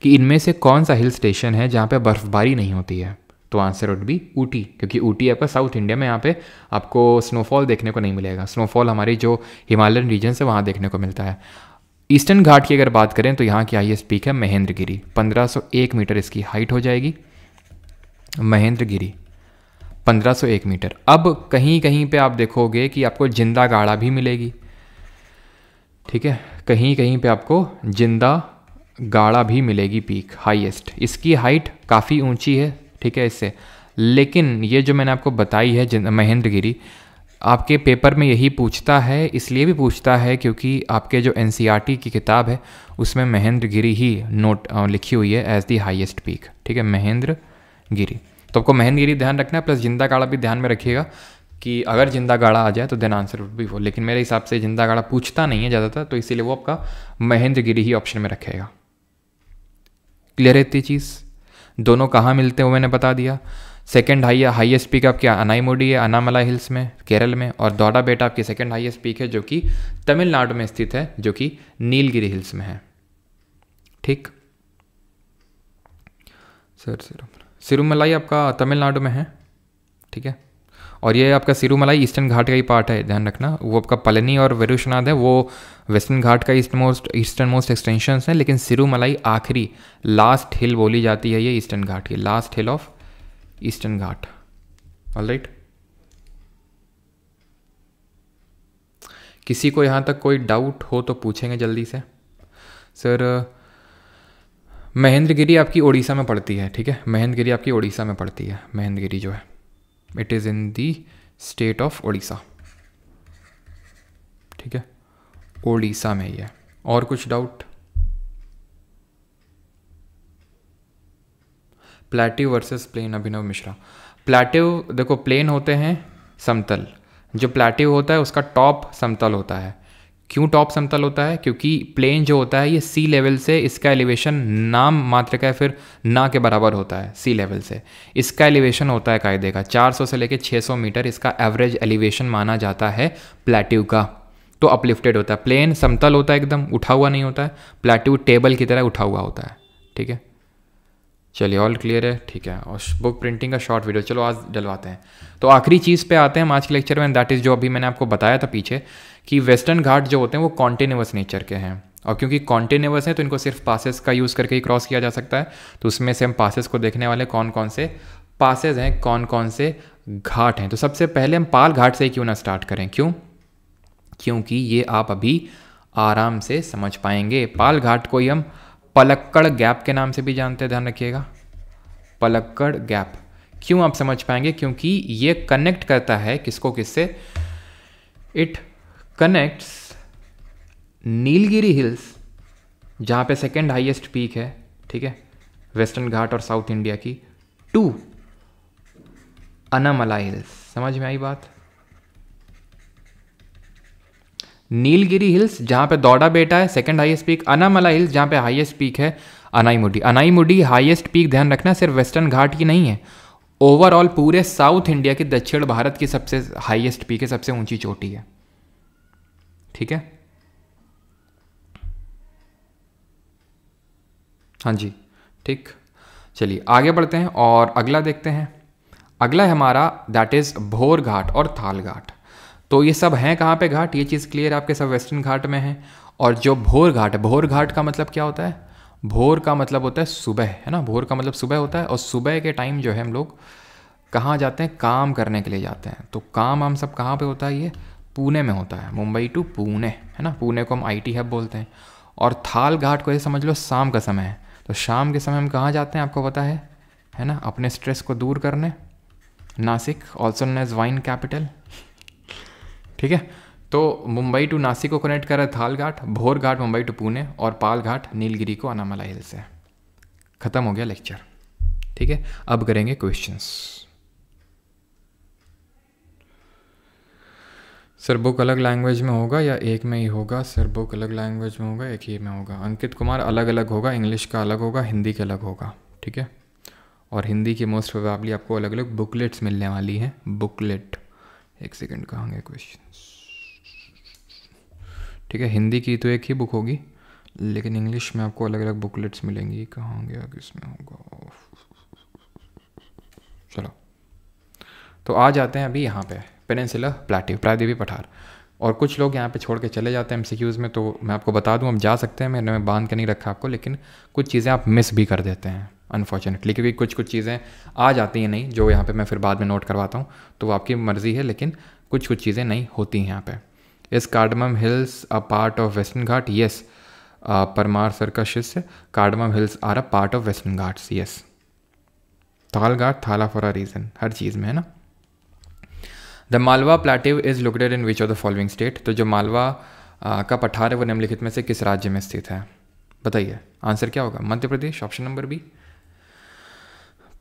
कि इनमें से कौन सा हिल स्टेशन है जहाँ पे बर्फबारी नहीं होती है? तो आंसर वुड बी ऊटी, क्योंकि ऊटी आपका साउथ इंडिया में, यहाँ पे आपको स्नोफॉल देखने को नहीं मिलेगा। स्नोफॉल हमारी जो हिमालयन रीजन है वहाँ देखने को मिलता है। ईस्टर्न घाट की अगर बात करें तो यहाँ की हाईएस्ट पीक है महेंद्रगिरी, 1501 मीटर इसकी हाइट हो जाएगी। महेंद्रगिरी 1501 मीटर। अब कहीं कहीं पे आप देखोगे कि आपको जिंदा गाड़ा भी मिलेगी, ठीक है, कहीं कहीं पे आपको जिंदा गाड़ा भी मिलेगी पीक हाईएस्ट। इसकी हाइट काफ़ी ऊंची है, ठीक है इससे, लेकिन ये जो मैंने आपको बताई है महेंद्रगिरी, आपके पेपर में यही पूछता है, इसलिए भी पूछता है क्योंकि आपके जो एनसीईआरटी की किताब है उसमें महेंद्रगिरी ही नोट लिखी हुई है एज दी हाईएस्ट पीक, ठीक है, महेंद्रगिरी। तो आपको महेंद्रगिरी ध्यान रखना है, प्लस जिंदा गाड़ा भी ध्यान में रखिएगा कि अगर जिंदा गाड़ा आ जाए तो देन आंसर वुड बी वो, लेकिन मेरे हिसाब से जिंदा गाड़ा पूछता नहीं है ज़्यादातर, तो इसीलिए वो आपका महेंद्रगिरी ही ऑप्शन में रखेगा। क्लियर है इतनी चीज़? दोनों कहाँ मिलते हैं वो मैंने बता दिया। सेकंड हाईएस्ट पीक आपकी अनाईमुडी है अनामलाई हिल्स में केरल में, और दौड़ा बेटा आपकी सेकंड हाईएस्ट पीक है जो कि तमिलनाडु में स्थित है, जो कि नीलगिरी हिल्स में है, ठीक। सिरुमलाई आपका तमिलनाडु में है, ठीक है। और ये आपका सिरुमलाई ईस्टर्न घाट का ही पार्ट है, ध्यान रखना। वो आपका पलनी और वेरुशनाथ है वो वेस्टर्न घाट का ईस्टर्न मोस्ट एक्सटेंशन है, लेकिन सिरुमलाई आखिरी लास्ट हिल बोली जाती है, ये ईस्टर्न घाट की last hill of eastern Ghat. Alright, किसी को यहाँ तक कोई डाउट हो तो पूछेंगे जल्दी से। सर महेंद्रगिरी आपकी उड़ीसा में पड़ती है, ठीक है, महेंद्रगिरी आपकी उड़ीसा में पड़ती है। महेंद्रगिरी जो है it is in the state of Orissa, ठीक है, उड़ीसा में ही है। और कुछ डाउट? प्लेट्यू वर्सेस प्लेन, अभिनव मिश्रा। प्लेट्यू देखो, प्लेन होते हैं समतल, जो प्लेट्यू होता है उसका टॉप समतल होता है। क्यों टॉप समतल होता है? क्योंकि प्लेन जो होता है ये सी लेवल से, इसका एलिवेशन नाम मात्र का है, फिर ना के बराबर होता है सी लेवल से। इसका एलिवेशन होता है कायदे का 400 से लेकर 600 मीटर, इसका एवरेज एलिवेशन माना जाता है प्लेट्यू का। तो अपलिफ्टेड होता है। प्लेन समतल होता है, एकदम उठा हुआ नहीं होता है। प्लेट्यू टेबल की तरह उठा हुआ होता है, ठीक है। चलिए ऑल क्लियर है, ठीक है। और बुक प्रिंटिंग का शॉर्ट वीडियो चलो आज डलवाते हैं। तो आखिरी चीज़ पे आते हैं आज के लेक्चर में, दैट इज़ जो अभी मैंने आपको बताया था पीछे कि वेस्टर्न घाट जो होते हैं वो कॉन्टिन्यूअस नेचर के हैं, और क्योंकि कॉन्टिन्यूअस है तो इनको सिर्फ पासेस का यूज़ करके ही क्रॉस किया जा सकता है। तो उसमें से हम पासेस को देखने वाले कौन कौन से पासेस हैं, कौन कौन से घाट हैं। तो सबसे पहले हम पाल घाट से ही क्यों ना स्टार्ट करें, क्यों? क्योंकि ये आप अभी आराम से समझ पाएंगे। पाल घाट को ही हम पलक्कड़ गैप के नाम से भी जानते हैं, ध्यान रखिएगा, पलक्कड़ गैप। क्यों आप समझ पाएंगे? क्योंकि ये कनेक्ट करता है किसको किससे? इट कनेक्ट्स नीलगिरी हिल्स, जहाँ पे सेकेंड हाईएस्ट पीक है, ठीक है, वेस्टर्न घाट और साउथ इंडिया की, टू अनामलाई हिल्स। समझ में आई बात? नीलगिरी हिल्स जहाँ पे दौड़ा बेटा है second highest peak, Anamalai hills जहाँ पे हाईएस्ट पीक है अनाईमुडी। अनाईमुडी हाईएस्ट पीक, ध्यान रखना, सिर्फ वेस्टर्न घाट की नहीं है, ओवरऑल पूरे साउथ इंडिया की, दक्षिण भारत की सबसे हाईएस्ट पीक है, सबसे ऊंची चोटी है, ठीक है। हाँ जी, ठीक। चलिए आगे बढ़ते हैं और अगला देखते हैं। अगला है हमारा दैट इज भोर घाट और थाल घाट। तो ये सब हैं कहाँ पे घाट? ये चीज़ क्लियर आपके, सब वेस्टर्न घाट में है। और जो भोर घाट है, भोर घाट का मतलब क्या होता है? भोर का मतलब होता है सुबह, है ना, भोर का मतलब सुबह होता है। और सुबह के टाइम जो है हम लोग कहाँ जाते हैं? काम करने के लिए जाते हैं। तो काम हम सब कहाँ पे होता है? ये पुणे में होता है, मुंबई टू पुणे, है ना, पुणे को हम आईटी हब बोलते हैं। और थाल घाट को ये समझ लो शाम का समय है। तो शाम के समय हम कहाँ जाते हैं आपको पता है ना, अपने स्ट्रेस को दूर करने, Nashik, also known as wine capital, ठीक है। तो मुंबई टू नासिक को कनेक्ट कर रहा है थाल घाट, भोर घाट मुंबई टू पुणे, और पाल घाट नीलगिरी को अनामलाई हिल से। खत्म हो गया लेक्चर, ठीक है। अब करेंगे क्वेश्चंस। सर बुक अलग लैंग्वेज में होगा या एक में ही होगा? सर बुक अलग लैंग्वेज में होगा, एक ही में होगा। अंकित कुमार, अलग अलग होगा, इंग्लिश का अलग होगा, हिंदी का अलग होगा, ठीक है। और हिंदी की मोस्ट प्रोबेबली आपको अलग अलग बुकलेट्स मिलने वाली हैं, बुकलेट। एक सेकंड, कहाँ गए क्वेश्चंस? ठीक है, हिंदी की तो एक ही बुक होगी, लेकिन इंग्लिश में आपको अलग अलग बुकलेट्स मिलेंगी। कहाँ गया, किसमें होगा? चलो तो आ जाते हैं अभी यहाँ पे, पेनिनसुला प्लेट्यू, प्रायद्वीपीय पठार। और कुछ लोग यहाँ पे छोड़ के चले जाते हैं एमसीक्यूज़ में, तो मैं आपको बता दूँ, हम जा सकते हैं, मैंने बांध के नहीं रखा आपको, लेकिन कुछ चीज़ें आप मिस भी कर देते हैं अनफॉर्चुनेटली, क्योंकि कुछ कुछ चीज़ें आ जाती हैं नहीं, जो यहाँ पे मैं फिर बाद में नोट करवाता हूँ, तो वो आपकी मर्ज़ी है, लेकिन कुछ कुछ चीज़ें नहीं होती हैं यहाँ पे। इस cardamom hills a part of western ghat? Yes. Parmar sir का शिष्य, cardamom hills are a part of western ghats, yes. Thal ghat, थाला फॉर अ रीज़न, हर चीज़ में, है ना। The Malwa plateau is located in which of the following state? तो जो मालवा का पठार है वो निम्नलिखित में से किस राज्य में स्थित है? बताइए, आंसर क्या होगा? मध्य Pradesh, option number B.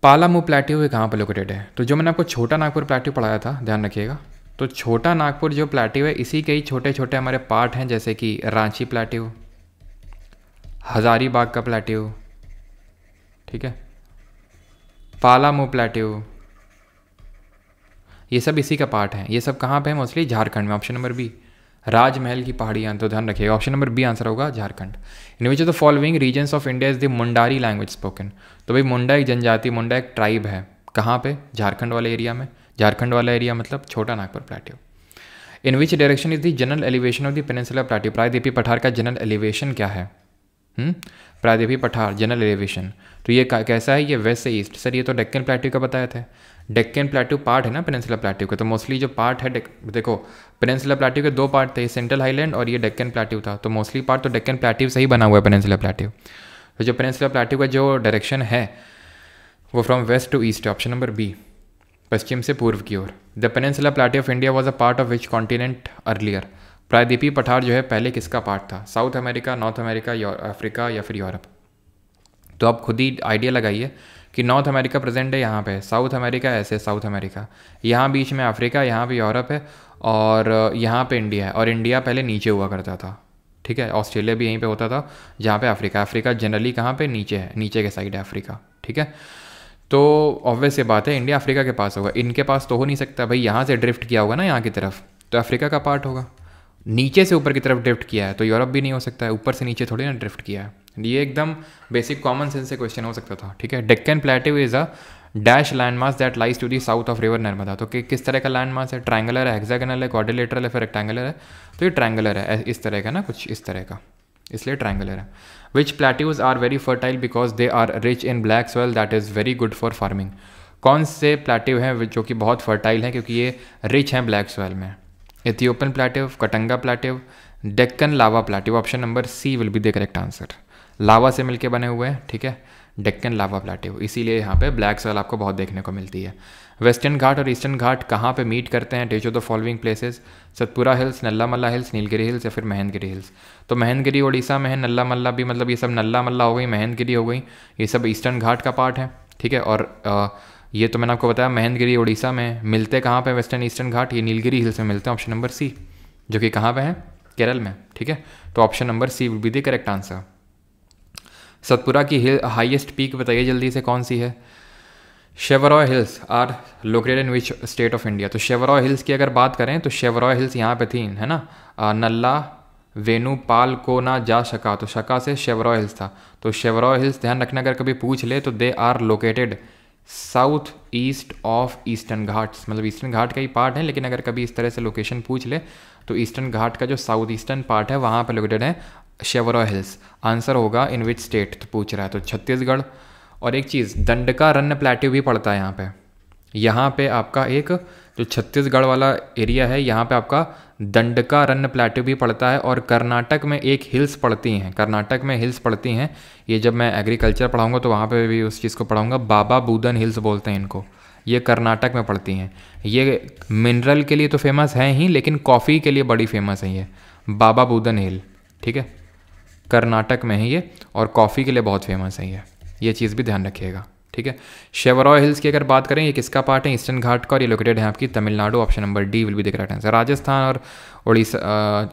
पालामू plateau है कहाँ पर लोकेटेड है? तो जो मैंने आपको छोटा नागपुर प्लेट्यू पढ़ाया था, ध्यान रखिएगा, तो छोटा नागपुर जो प्लेट्यू है, इसी के ही छोटे छोटे हमारे पार्ट हैं, जैसे कि रांची प्लेट्यू, हजारीबाग का प्लेट्यू, ठीक है, पालामू प्लेट्यू, ये सब इसी का पार्ट है। ये सब कहाँ पे है? मोस्टली झारखंड में, ऑप्शन नंबर बी। राजमहल की पहाड़ियाँ, तो ध्यान रखिएगा, ऑप्शन नंबर बी आंसर होगा, Jharkhand. In which of the following regions of India is the Mundari language spoken? तो भाई मुंडा एक जनजाति, मुंडा एक ट्राइब है, कहाँ पे? झारखंड वाले एरिया में, झारखंड वाला एरिया मतलब छोटा Nagpur plateau. In which direction is the general elevation of the peninsular plateau, प्रायद्वीपीय पठार का जनरल एलिवेशन क्या है? प्रायद्वीपीय पठार जनरल एलिवेशन, तो ये कैसा है? ये वेस्ट से ईस्ट। सर ये तो डेक्कन प्लेट्यू का बताया था। डेक्कन प्लेट्यू पार्ट है ना पेनिनसुलर प्लेट्यू का, तो मोस्टली जो पार्ट है देखो पेनिनसुलर प्लेट्यू के दो पार्ट थे, सेंट्रल हाईलैंड और ये डेक्कन प्लेट्यू था, तो मोस्टली पार्ट तो डेक्कन प्लेट्यू से ही बना हुआ है पेनिनसुलर प्लेट्यू। तो जो पेनिनसुलर प्लेट्यू का जो डायरेक्शन है वो from west to east, option number B, पश्चिम से पूर्व की ओर। The peninsular plateau of India was a part of which continent earlier, प्रायद्वीपीय पठार जो है पहले किसका पार्ट था? South America, North America, Africa या फिर यूरोप? तो आप खुद ही आइडिया लगाइए कि नॉर्थ अमेरिका प्रेजेंट है यहाँ पे, साउथ अमेरिका ऐसे साउथ अमेरिका, यहाँ बीच में अफ्रीका, यहाँ पे यूरोप है और यहाँ पे इंडिया है, और इंडिया पहले नीचे हुआ करता था, ठीक है। ऑस्ट्रेलिया भी यहीं पे होता था जहाँ पे अफ्रीका, अफ्रीका जनरली कहाँ पे? नीचे है, नीचे के साइड है अफ्रीका, ठीक है। तो ऑब्वियस ये बात है इंडिया अफ्रीका के पास होगा, इनके पास तो हो नहीं सकता भाई, यहाँ से ड्रिफ्ट किया होगा ना यहाँ की तरफ, तो अफ्रीका का पार्ट होगा। नीचे से ऊपर की तरफ ड्रिफ्ट किया है तो यूरोप भी नहीं हो सकता है, ऊपर से नीचे थोड़ी ना ड्रिफ्ट किया है। ये एकदम बेसिक कॉमन सेंस से क्वेश्चन हो सकता था, ठीक है। Deccan plateau is a dash land mass that lies to the south of river Narmada, तो किस तरह का लैंड मास है? ट्रायंगुलर है, हेक्सागोनल है, क्वाड्रिलेटरल है, फिर रेक्टेंगुलर है, तो ये ट्रायंगुलर है, इस तरह का ना, कुछ इस तरह का, इसलिए ट्रायंगुलर है। Which plateaus are very fertile because they are rich in black soil that is very good for farming, कौन से प्लेट्यू हैं जो कि बहुत फर्टाइल हैं क्योंकि ये रिच हैं ब्लैक सॉइल में? Ethiopian plateau, Katanga plateau, Deccan lava plateau, option number C will be the correct answer. Lava से मिलके बने हुए हैं, ठीक है, डेक्कन लावा प्लेट्यू, इसीलिए यहाँ पे ब्लैक सॉइल आपको बहुत देखने को मिलती है। वेस्टर्न घाट और ईस्टर्न घाट कहाँ पे मीट करते हैं? Which of the following places, Satpura hills, Nalla Malla hills, Nilgiri hills या फिर महेंद्रगिरी हिल्स। तो महेंद्रगिरी उड़ीसा में है, नल्ला मल्ला भी, मतलब ये सब नल्ला मल्ला हो गई, महेंद्रगिरी हो गई, ये सब ईस्टर्न घाट का पार्ट है, ठीक है। और ये तो मैंने आपको बताया महेंद्रगिरी उड़ीसा में, मिलते कहाँ पे वेस्टर्न ईस्टर्न घाट? ये नीलगिरी हिल्स में मिलते हैं, ऑप्शन नंबर सी, जो कि कहाँ पे है? केरल में, ठीक है। तो option number C will be the correct answer. Satpura की हाईएस्ट पीक बताइए जल्दी से, कौन सी है? Shevaroy hills are located in which state of India, तो शेवरॉय हिल्स की अगर बात करें तो शेवरॉय हिल्स यहाँ पे थी, है ना, नल्ला वेणुपाल को ना जा शका, तो शका से शेवरॉय हिल्स था, तो शेवरॉय हिल्स ध्यान रखना अगर कभी पूछ ले तो they are located south east of eastern ghats, मतलब ईस्टर्न घाट का ही पार्ट है, लेकिन अगर कभी इस तरह से लोकेशन पूछ ले तो ईस्टर्न घाट का जो साउथ ईस्टर्न पार्ट है वहाँ पर लोकेटेड है शेवरॉय हिल्स। आंसर होगा इन विच स्टेट, तो पूछ रहा है तो छत्तीसगढ़। और एक चीज़, दंडकारण्य प्लेट्यू भी पड़ता है यहाँ पे आपका एक जो छत्तीसगढ़ वाला एरिया है यहाँ पे आपका दंडकारण्य प्लेट्यू भी पड़ता है, और कर्नाटक में एक हिल्स पड़ती हैं, कर्नाटक में हिल्स पड़ती हैं, ये जब मैं एग्रीकल्चर पढ़ाऊँगा तो वहाँ पे भी उस चीज़ को पढ़ाऊँगा, बाबा बूदन हिल्स बोलते हैं इनको, ये कर्नाटक में पड़ती हैं। ये मिनरल के लिए तो फेमस है ही, लेकिन कॉफ़ी के लिए बड़ी फेमस है ये बाबा बूदन हिल, ठीक है, कर्नाटक में है ये, और कॉफ़ी के लिए बहुत फेमस है ये चीज़ भी ध्यान रखिएगा, ठीक है। शेवरॉय हिल्स की अगर बात करें, ये किसका पार्ट है? ईस्टर्न घाट का, और ये लोकेटेड है आपकी Tamil Nadu, option number D will be the correct answer. Rajasthan और उड़ीसा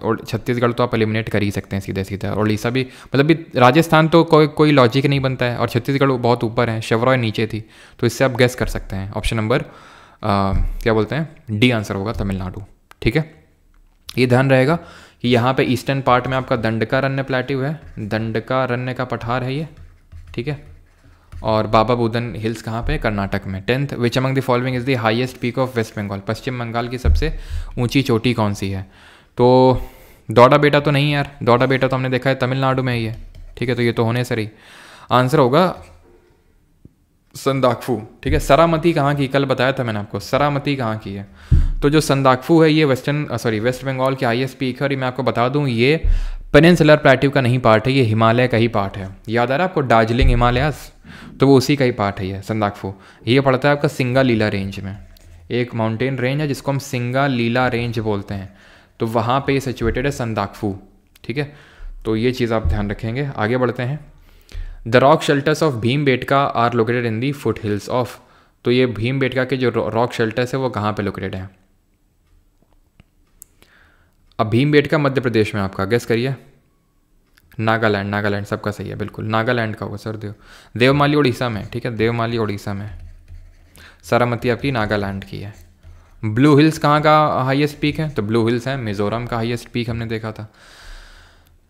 और छत्तीसगढ़ तो आप एलिमिनेट कर ही सकते हैं सीधे सीधे, और उड़ीसा भी, मतलब भी राजस्थान तो कोई लॉजिक नहीं बनता है, और छत्तीसगढ़ बहुत ऊपर है, शेवरॉय नीचे थी, तो इससे आप गेस कर सकते हैं, ऑप्शन नंबर क्या बोलते हैं, डी आंसर होगा तमिलनाडु, ठीक है। ये ध्यान रहेगा कि यहाँ पे ईस्टर्न पार्ट में आपका दंडकारण्य प्लेट्यू है, दंडकारण्य का पठार है ये, ठीक है, और बाबा बूदन हिल्स कहाँ पे? कर्नाटक में। 10th, which among the following is the highest peak of West Bengal, Paschim Bangal की सबसे ऊंची चोटी कौन सी है? तो दौड़ा बेटा तो नहीं यार, दौड़ा बेटा तो हमने देखा है तमिलनाडु में ही है, ठीक है, तो ये तो होने से रही। आंसर होगा संदाकफू, ठीक है। सरामती कहाँ की? कल बताया था मैंने आपको, सरामती कहाँ की है? तो जो संदाकफू है ये वेस्ट बंगाल की हाईएस्ट पीक है, और मैं आपको बता दूँ ये पेनिनसुलर प्लेट्यू का नहीं पार्ट है, ये हिमालय का ही पार्ट है। याद आ रहा है आपको दार्जिलिंग हिमालयास, तो वो उसी का ही पार्ट है ये संदाकफू। ये पड़ता है आपका सिंगालीला रेंज में, एक माउंटेन रेंज है जिसको हम सिंगालीला रेंज बोलते हैं, तो वहाँ पे सिचुएटेड है संदाकफू, ठीक है। तो ये चीज़ आप ध्यान रखेंगे। आगे बढ़ते हैं। The rock shelters of Bhimbetka are located in the foot hills of, तो ये भीमबेटका के जो रॉक शेल्टर्स है वो कहाँ पे लोकेटेड है? अब भीमबेटका मध्य प्रदेश में, आपका गेस करिए। नागालैंड सबका सही है, बिल्कुल नागालैंड का होगा सर। देवमाली उड़ीसा में, ठीक है, देवमाली उड़ीसा में। सारामती आपकी नागालैंड की है। ब्लू हिल्स कहाँ का हाईएस्ट पीक है? तो ब्लू हिल्स है मिजोरम का हाईएस्ट पीक, हमने देखा था।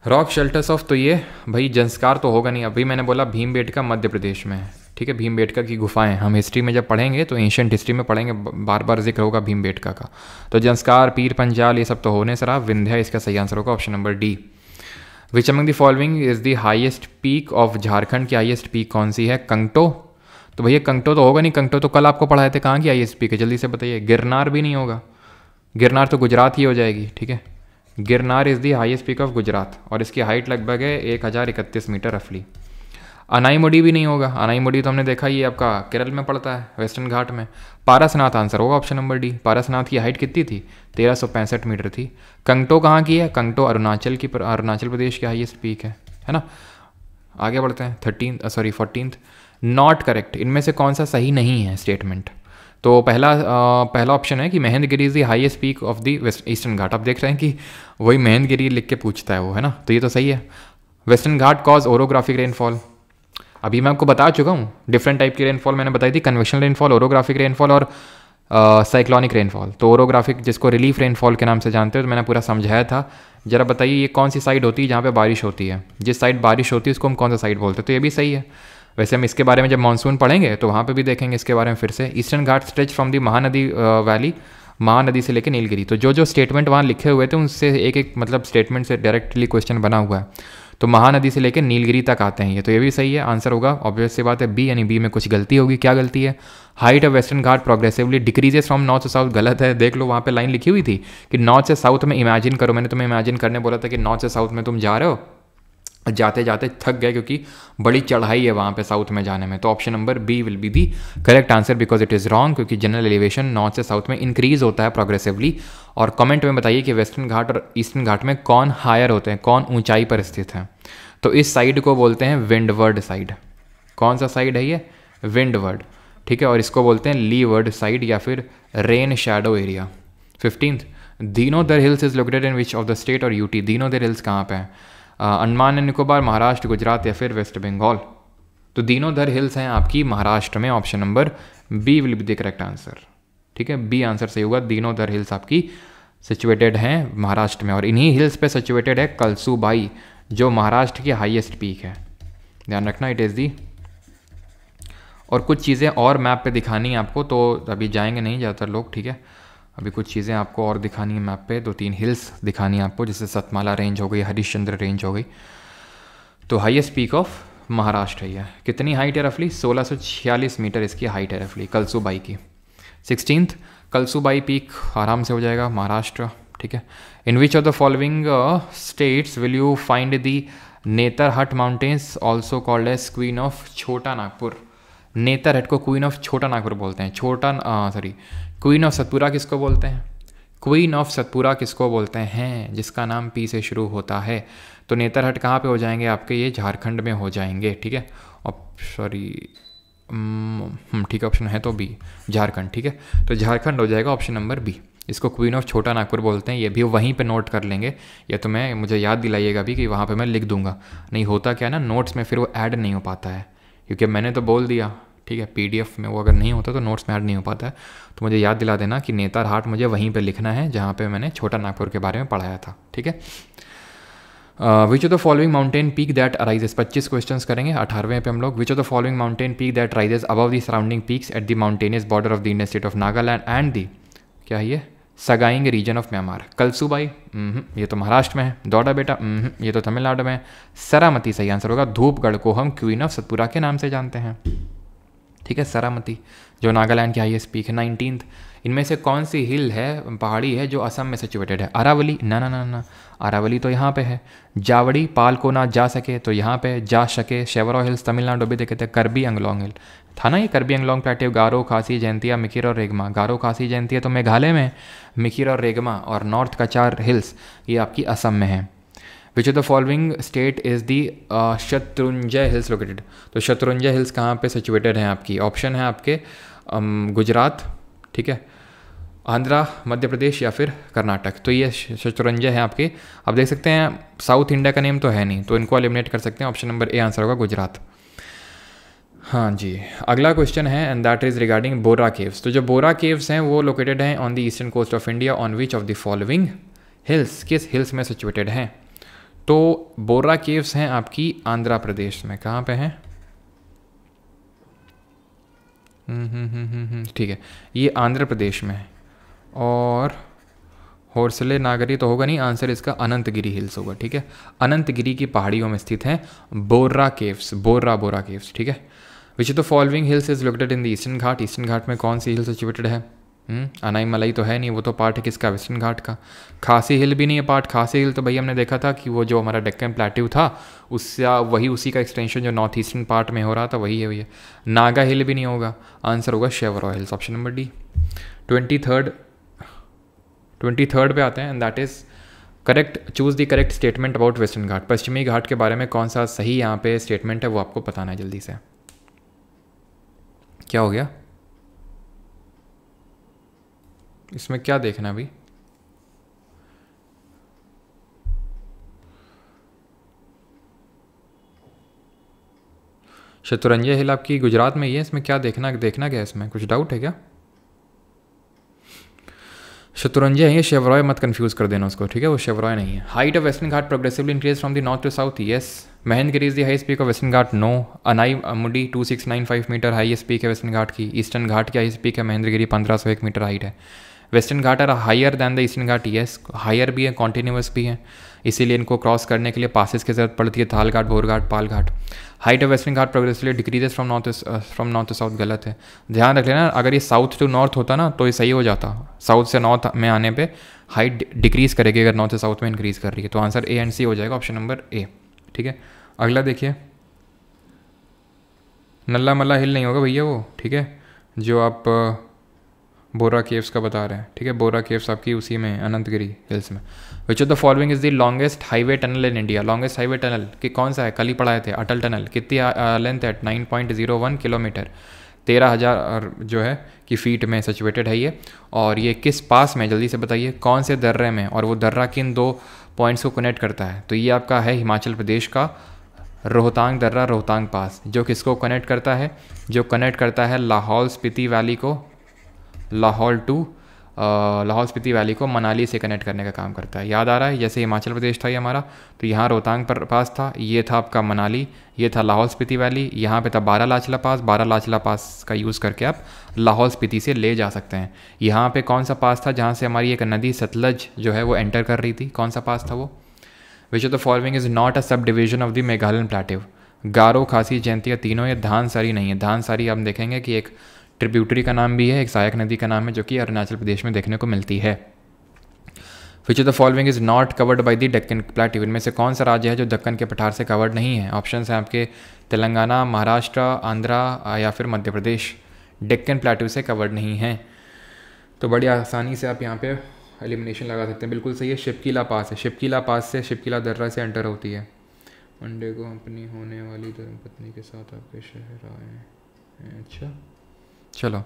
रॉक शेल्टर्स ऑफ, तो ये भाई जंस्कार तो होगा नहीं, अभी मैंने बोला भीमबेटका मध्य प्रदेश में है, ठीक है, भीमबेटका की गुफाएं हम हिस्ट्री में जब पढ़ेंगे तो एंशिएंट हिस्ट्री में पढ़ेंगे, बार बार जिक्र होगा भीमबेटका का। तो जंस्कार, पीर पंजाल, ये सब तो होने सर। आप विंध्या इसका सही आंसर होगा option number D. Which among the following is the highest peak of Jharkhand की हाईएस्ट पीक कौन सी है? कंगटो। तो भैया कंगटो तो होगा नहीं, कंगटो तो कल आपको पढ़ाए थे, कहाँ की हाईएस्ट पीक है, जल्दी से बताइए। गिरनार भी नहीं होगा, गिरनार तो गुजरात ही हो जाएगी। ठीक है, Girnar is the highest peak of Gujarat और इसकी हाइट लगभग है 1031 मीटर रफली। अनाईमुडी भी नहीं होगा, अनाईमुडी तो हमने देखा ये आपका केरल में पड़ता है, वेस्टर्न घाट में। पारसनाथ आंसर होगा ऑप्शन नंबर डी। पारसनाथ की हाइट कितनी थी? 1365 मीटर थी। कंगटो कहाँ की है? कंगटो अरुणाचल प्रदेश की हाईएस्ट पीक है ना। आगे बढ़ते हैं 14th। नॉट करेक्ट, इनमें से कौन सा सही नहीं है स्टेटमेंट? तो पहला ऑप्शन है कि Mahendragiri is the highest peak of the west Eastern Ghat. आप देख रहे हैं कि वही महेंद्रगिरी लिख के पूछता है वो, है ना, तो ये तो सही है। वेस्टर्न घाट कॉज ओरोग्राफिक रेनफॉल, अभी मैं आपको बता चुका हूँ डिफरेंट टाइप की रेनफॉल मैंने बताई थी, कन्वेक्शनल रेनफॉल, ओरोग्राफिक रेनफॉल और साइक्लॉनिक रेनफॉल। तो ओरोग्राफिक जिसको रिलीफ रेनफॉल के नाम से जानते हो, तो मैंने पूरा समझाया था। जरा बताइए ये कौन सी साइड होती है जहाँ पे बारिश होती है? जिस साइड बारिश होती है उसको हम कौन सा साइड बोलते हैं? तो ये भी सही है। वैसे हम इसके बारे में जब मानसून पढ़ेंगे तो वहाँ पे भी देखेंगे इसके बारे में फिर से। Eastern ghat stretch from the Mahanadi valley, Mahanadi से लेकर नीलगिरी। तो जो जो स्टेटमेंट वहाँ लिखे हुए थे उनसे एक एक मतलब स्टेटमेंट से डायरेक्टली क्वेश्चन बना हुआ है। तो महानदी से लेकर नीलगिरी तक आते हैं ये, तो ये भी सही है। आंसर होगा ऑब्वियस सी बात है बी, यानी बी में कुछ गलती होगी। क्या गलती है? Height of western Ghat progressively decreases from north से साउथ, गलत है। देख लो वहाँ पे लाइन लिखी हुई थी कि नॉर्थ से साउथ में इमेजिन करो, मैंने तुम्हें इमेजिन करने बोला था कि नॉर्थ से साउथ में तुम जा रहे हो, जाते जाते थक गए क्योंकि बड़ी चढ़ाई है वहाँ पे साउथ में जाने में। तो option number B will be the correct answer because it is wrong, क्योंकि जनरल एलिवेशन नॉर्थ से साउथ में इंक्रीज होता है प्रोग्रेसिवली। और कमेंट में बताइए कि वेस्टर्न घाट और ईस्टर्न घाट में कौन हायर होते हैं, कौन ऊंचाई पर स्थित है? तो इस साइड को बोलते हैं विंडवर्ड साइड। कौन सा साइड है ये? विंडवर्ड। ठीक है, और इसको बोलते हैं लीवर्ड साइड या फिर rain shadow area. 15th, Dinodar hills is located in which of the state और यूटी? दीनोदर हिल्स कहाँ पे है? अंडमान एंड निकोबार, महाराष्ट्र, गुजरात या फिर वेस्ट बंगाल? तो दीनोदर हिल्स हैं आपकी महाराष्ट्र में। Option number B will be the correct answer. ठीक है, बी आंसर सही होगा। दीनोदर हिल्स आपकी सिचुएटेड हैं महाराष्ट्र में और इन्हीं हिल्स पे सिचुएटेड है कलसूबाई जो महाराष्ट्र की हाईएस्ट पीक है। ध्यान रखना, इट इज़ दी। और कुछ चीज़ें और मैप पे दिखानी है आपको, तो अभी जाएंगे नहीं ज़्यादातर लोग। ठीक है, अभी कुछ चीज़ें आपको और दिखानी है मैप पे, 2-3 हिल्स दिखानी है आपको, जैसे सतमाला रेंज हो गई, हरिश्चंद्र रेंज हो गई। तो हाईएस्ट पीक ऑफ महाराष्ट्र है। कितनी हाइट है रफली? 1646 मीटर इसकी हाइट है रफली कलसूबाई की। 16th, कलसूबाई पीक आराम से हो जाएगा महाराष्ट्र। ठीक है, in which of the following states will you find the Netarhat mountains also called as queen of Chota Nagpur? नेतरहट को क्वीन ऑफ छोटा नागपुर बोलते हैं। क्वीन ऑफ सतपुरा किसको बोलते हैं? क्वीन ऑफ सतपुरा किसको बोलते हैं? जिसका नाम पी से शुरू होता है। तो नेतरहट कहाँ पे हो जाएंगे आपके? ये झारखंड में हो जाएंगे। ठीक है, ठीक है, ऑप्शन है तो बी, झारखंड। ठीक है, तो झारखंड हो जाएगा ऑप्शन नंबर बी। इसको क्वीन ऑफ छोटा नागपुर बोलते हैं, ये भी वहीं पे नोट कर लेंगे, या तो मुझे याद दिलाइएगा भी कि वहाँ पे मैं लिख दूंगा। नहीं होता क्या है ना, नोट्स में फिर वो ऐड नहीं हो पाता है, क्योंकि मैंने तो बोल दिया। ठीक है, पीडीएफ में वो अगर नहीं होता तो नोट्स में ऐड नहीं हो पाता है। तो मुझे याद दिला देना कि नेतरहाट मुझे वहीं पे लिखना है जहाँ पे मैंने छोटा नागपुर के बारे में पढ़ाया था। ठीक है, which of the following mountain peak that arises? 25 question करेंगे। 18वें पे हम लोग। विच of the following mountain peak that rises above the surrounding peaks at the mountainous border of the Indian state of Nagaland and the, क्या है ये? Sagaing reason of Myanmar? Kalsubai, ये तो महाराष्ट्र में है। दौड़ा बेटा, ये तो तमिलनाडु में है। सरामती सही आंसर होगा। धूपगढ़ को हम क्वीन ऑफ सतपुरा के नाम से जानते हैं। ठीक है, सरामती जो नागालैंड की हाईएस्ट पीक है। 19th, इनमें से कौन सी हिल है, पहाड़ी है जो असम में सिचुएटेड है? अरावली? ना ना ना ना, अरावली तो यहाँ पे है। जावड़ी, पाल को ना जा सके तो यहाँ पे जा सके। शेवरो हिल्स तमिलनाडु भी देखे थे। करबी अंगलोंग हिल था ना ये, करबी अंगलोंग प्लेटेव। गारो, खासी, जयंतिया, मिकिर और रेगमा। गारो, खासी, जयंतिया तो मेघालय में, मिकिर और रेगमा और नॉर्थ कचार हिल्स ये आपकी असम में है। Which of the following state is the Shatrunjaya hills located? तो शत्रुंजय हिल्स कहाँ पे सिचुएटेड हैं आपकी? ऑप्शन है आपके गुजरात, ठीक है, आंध्रा, मध्य प्रदेश या फिर कर्नाटक। तो ये शत्रुंजय है आपके। आप देख सकते हैं साउथ इंडिया का नेम तो है नहीं, तो इनको एलिमिनेट कर सकते हैं। ऑप्शन नंबर ए आंसर होगा गुजरात। हाँ जी, अगला क्वेश्चन है and that is regarding Borra caves. तो जो बोरा केव्स हैं वो लोकेटेड हैं on the eastern coast of India. On which of the following hills? किस हिल्स में सिचुएटेड हैं? तो बोरा केव्स हैं आपकी आंध्र प्रदेश में। कहाँ पे हैं? ठीक है, ये आंध्र प्रदेश में है। और होरसले नागरी तो होगा नहीं, आंसर इसका अनंतगिरी हिल्स होगा। ठीक है, अनंतगिरी की पहाड़ियों में स्थित हैं बोर्रा केव्स, बोर्रा केव्स। ठीक है, which of the following hills is located in the Eastern Ghat, Eastern Ghat में कौन सी हिल सिचुएटेड है? अनाई मलाई तो है नहीं, वो तो पार्ट है किसका? वेस्टर्न घाट का। खासी हिल भी नहीं है पार्ट, खासी हिल तो भाई हमने देखा था कि वो जो हमारा डेक्कन प्लेट्यू था उससे वही उसी का एक्सटेंशन जो नॉर्थ ईस्टर्न पार्ट में हो रहा था वही है भैया। नागा हिल भी नहीं होगा, आंसर होगा Shevaroy hills, option number D. 23rd पे आते हैं, and that is correct, choose the correct statement about Western Ghat. पश्चिमी घाट के बारे में कौन सा सही यहाँ पे स्टेटमेंट है वो आपको बताना है जल्दी से। क्या हो गया इसमें, क्या देखना अभी? शतरंजय हिल आपकी गुजरात में ही है, इसमें क्या देखना क्या है? इसमें कुछ डाउट है क्या? शतरंजय है ये, शेवरॉय मत कंफ्यूज कर देना उसको। ठीक है, वो शेवरॉय नहीं है। Height of western Ghat progressively increase from the north to south, yes. Mahendragiri is the highest peak of western Ghat, no. Anai Mudi 2695 metre highest peak है वेस्टर्न घाट की। ईस्टर्न घाट की हाईएस्ट पीक है महेंद्रगिरी, 1501 मीटर हाइट है। Western Ghat are higher than the Eastern Ghat, yes. Higher भी है, continuous भी है, इसीलिए इनको क्रॉस करने के लिए पासिस की जरूरत पड़ती है, Thal Ghat, Bhor Ghat, Pal Ghat. Height of western Ghat progressively decreases from north to south, गलत है। ध्यान रख लेना, अगर ये साउथ टू नॉर्थ होता ना तो ये सही हो जाता। साउथ से नॉर्थ में आने पे हाइट डिक्रीज करेगी अगर नॉर्थ से साउथ में इंक्रीज कर रही है, तो आंसर ए एंड सी हो जाएगा, ऑप्शन नंबर ए। ठीक है, अगला देखिए, नल्ला मल्ला हिल नहीं होगा भैया वो। ठीक है, जो आप बोरा केव्स का बता रहे हैं। ठीक है, बोरा केव्स आपकी उसी में अनंतगिरी हिल्स में। विच of the following is the longest highway tunnel in India, longest highway tunnel कि कौन सा है? कल ही पढ़ाए थे, अटल टनल। कितनी लेंथ है? 9.01 किलोमीटर, 13,000 जो है कि फीट में सिचुएटेड है ये। और ये किस पास में, जल्दी से बताइए, कौन से दर्रे में? और वो दर्रा किन दो पॉइंट्स को कनेक्ट करता है? तो ये आपका है हिमाचल प्रदेश का रोहतांग दर्रा, रोहतांग पास, जो किसको कनेक्ट करता है? जो कनेक्ट करता है लाहौल स्पीति वैली को, लाहौल स्पीति वैली को मनाली से कनेक्ट करने का काम करता है। याद आ रहा है, जैसे हिमाचल प्रदेश था ये हमारा, तो यहाँ रोहतांग पर पास था, ये था आपका मनाली, ये था लाहौल स्पीति वैली, यहाँ पे था बारालाचला पास। बारालाचला पास का यूज़ करके आप लाहौल स्पीति से ले जा सकते हैं। यहाँ पे कौन सा पास था जहाँ से हमारी एक नदी सतलज जो है वो एंटर कर रही थी? कौन सा पास था वो? Which of the following is not a sub division of the Meghalayan plateau? Garo, Khasi, Jaintia तीनों, ये धानसारी नहीं है। धानसारी हम देखेंगे कि एक ट्रिब्यूटरी का नाम भी है, एक सहायक नदी का नाम है, जो कि अरुणाचल प्रदेश में देखने को मिलती है। Which of the following is not covered by the Deccan plateau? इनमें से कौन सा राज्य है जो दक्कन के पठार से कवर्ड नहीं है? ऑप्शंस हैं आपके तेलंगाना, महाराष्ट्र, आंध्रा या फिर मध्य प्रदेश। डेक्कन प्लेट्यू से कवर्ड नहीं है, तो बड़ी आसानी से आप यहाँ पे एलिमिनेशन लगा सकते हैं। बिल्कुल सही है, शिपकीला पास है। शिपकीला पास से, शिपकीला दर्रा से एंटर होती है। मंडे को अपनी होने वाली धर्मपत्नी के साथ आपके शहर आए। अच्छा, चलो,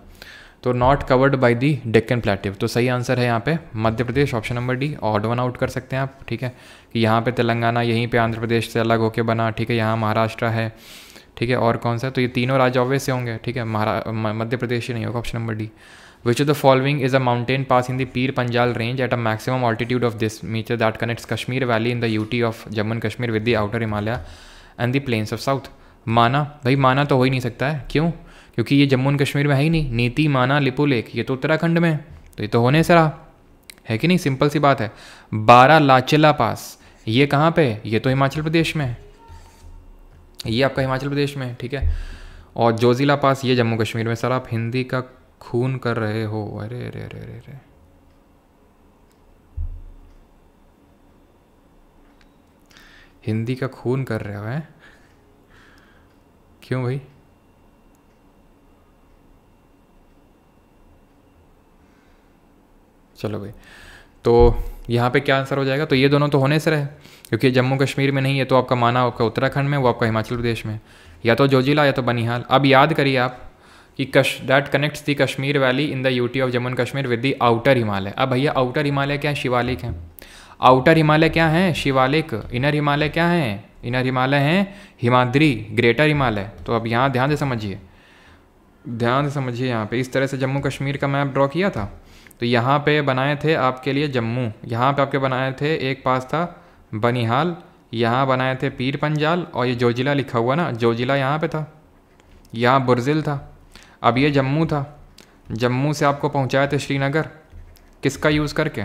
तो not covered by the Deccan plateau, तो सही आंसर है यहाँ पे Madhya Pradesh, option number D. Odd one out कर सकते हैं आप। ठीक है, कि यहाँ पे तेलंगाना यहीं पे आंध्र प्रदेश से अलग होके बना। ठीक है, यहाँ महाराष्ट्र है। ठीक है, और कौन सा? तो ये तीनों राज्य ऑब्वियस से होंगे। ठीक है, मध्य प्रदेश ही नहीं होगा, option number D. Which of the following is a mountain pass in the Pir Panjal range at a maximum altitude of this metre that connects Kashmir valley in the UT of Jammu and Kashmir with the outer Himalaya and the plains of south? माना, भाई माना तो हो ही नहीं सकता है। क्यों? क्योंकि ये जम्मू एंड कश्मीर में है ही नहीं। नीति, माना, लिपुलेख, ये तो उत्तराखंड में, तो ये तो होने से रहा है कि नहीं? सिंपल सी बात है। बारालाचला पास ये कहाँ पे? ये तो हिमाचल प्रदेश में है, ये आपका हिमाचल प्रदेश में। ठीक है, और जोजिला पास ये जम्मू कश्मीर में। सर आप हिंदी का खून कर रहे हो, अरे अरे अरे अरे अरे, हिंदी का खून कर रहे हो हैं? क्यों भाई? चलो भाई, तो यहाँ पे क्या आंसर हो जाएगा? तो ये दोनों तो होने से रहे, क्योंकि जम्मू कश्मीर में नहीं है, तो आपका माना आपका उत्तराखंड में, वो आपका हिमाचल प्रदेश में, या तो जोजिला या तो बनिहाल। अब याद करिए आप कि that connects the Kashmir valley in the UT of Jammu and Kashmir with the outer Himalaya. अब भैया आउटर हिमालय क्या है? शिवालिक है। आउटर हिमालय क्या है? शिवालिक। इनर हिमालय क्या है? इनर हिमालय हैं हिमाद्री, ग्रेटर हिमालय। तो अब यहाँ ध्यान से समझिए, ध्यान से समझिए। यहाँ पे इस तरह से जम्मू कश्मीर का मैप ड्रॉ किया था, तो यहाँ पे बनाए थे आपके लिए जम्मू, यहाँ पे आपके बनाए थे एक पास था बनिहाल, यहाँ बनाए थे पीर पंजाल, और ये जोजिला लिखा हुआ ना, जोजिला यहाँ पे था, यहाँ बुर्जिल था। अब ये जम्मू था, जम्मू से आपको पहुंचाए थे श्रीनगर, किसका यूज़ करके?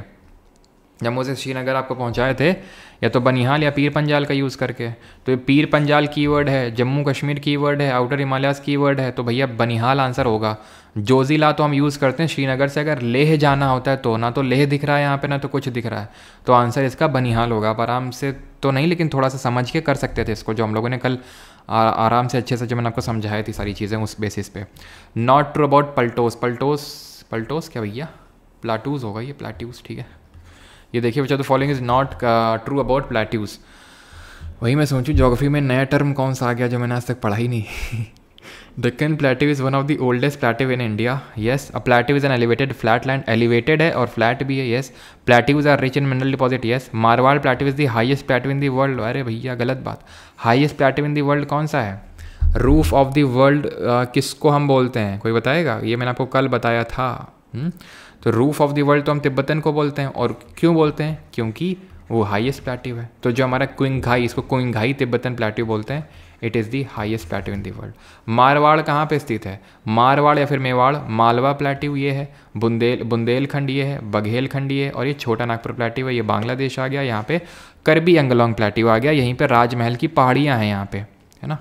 जम्मू से श्रीनगर आपको पहुंचाए थे या तो बनिहाल या पीर पंजाल का यूज़ करके। तो ये पीर पंजाल कीवर्ड है, जम्मू कश्मीर कीवर्ड है, आउटर हिमालयाज कीवर्ड है, तो भैया बनिहाल आंसर होगा। जोजिला तो हम यूज़ करते हैं श्रीनगर से अगर लेह जाना होता है तो, ना तो लेह दिख रहा है यहाँ पे ना तो कुछ दिख रहा है, तो आंसर इसका बनिहाल होगा। आप आराम से तो नहीं लेकिन थोड़ा सा समझ के कर सकते थे इसको, जो हम लोगों ने कल आराम से अच्छे से जो मैंने आपको समझाई थी सारी चीज़ें उस बेसिस पे। नॉट ट्रू अबाउट पल्टोस, पल्टोस क्या भैया, प्लाटूज होगा ये, प्लाट्यूज, ठीक है। ये देखिए बच्चा, the following is not true about plateaus. वही मैं सोचूं ज्योग्राफी में नया टर्म कौन सा आ गया जो मैंने आज तक पढ़ा ही नहीं। Deccan plateau is one of the oldest plateau in India. Yes, a plateau is an elevated flat land, elevated है और फ्लैट भी है। Yes, plateaus are rich in mineral deposit. Yes, Marwar plateau is the highest plateau in the world. अरे भैया गलत बात, highest plateau in the world कौन सा है? रूफ ऑफ द वर्ल्ड किसको हम बोलते हैं, कोई बताएगा? ये मैंने आपको कल बताया था। तो रूफ ऑफ द वर्ल्ड तो हम तिब्बतन को बोलते हैं, और क्यों बोलते हैं? क्योंकि वो हाईएस्ट प्लेट्यू है। तो जो हमारा क्विंघाई, इसको क्विंघाई तिब्बतन प्लेट्यू बोलते हैं। It is the highest plateau in the world. Marwar कहाँ पे स्थित है? मारवाड़ या फिर मेवाड़, मालवा प्लेट्यू ये है, बुंदेलखंड ये है, बघेलखंड ये है, और ये छोटा नागपुर प्लेट्यू है, ये बांग्लादेश आ गया। यहाँ पे करबी अंगलोंग प्लेट्यू आ गया, यहीं पे राजमहल की पहाड़ियाँ हैं यहाँ पे, है ना।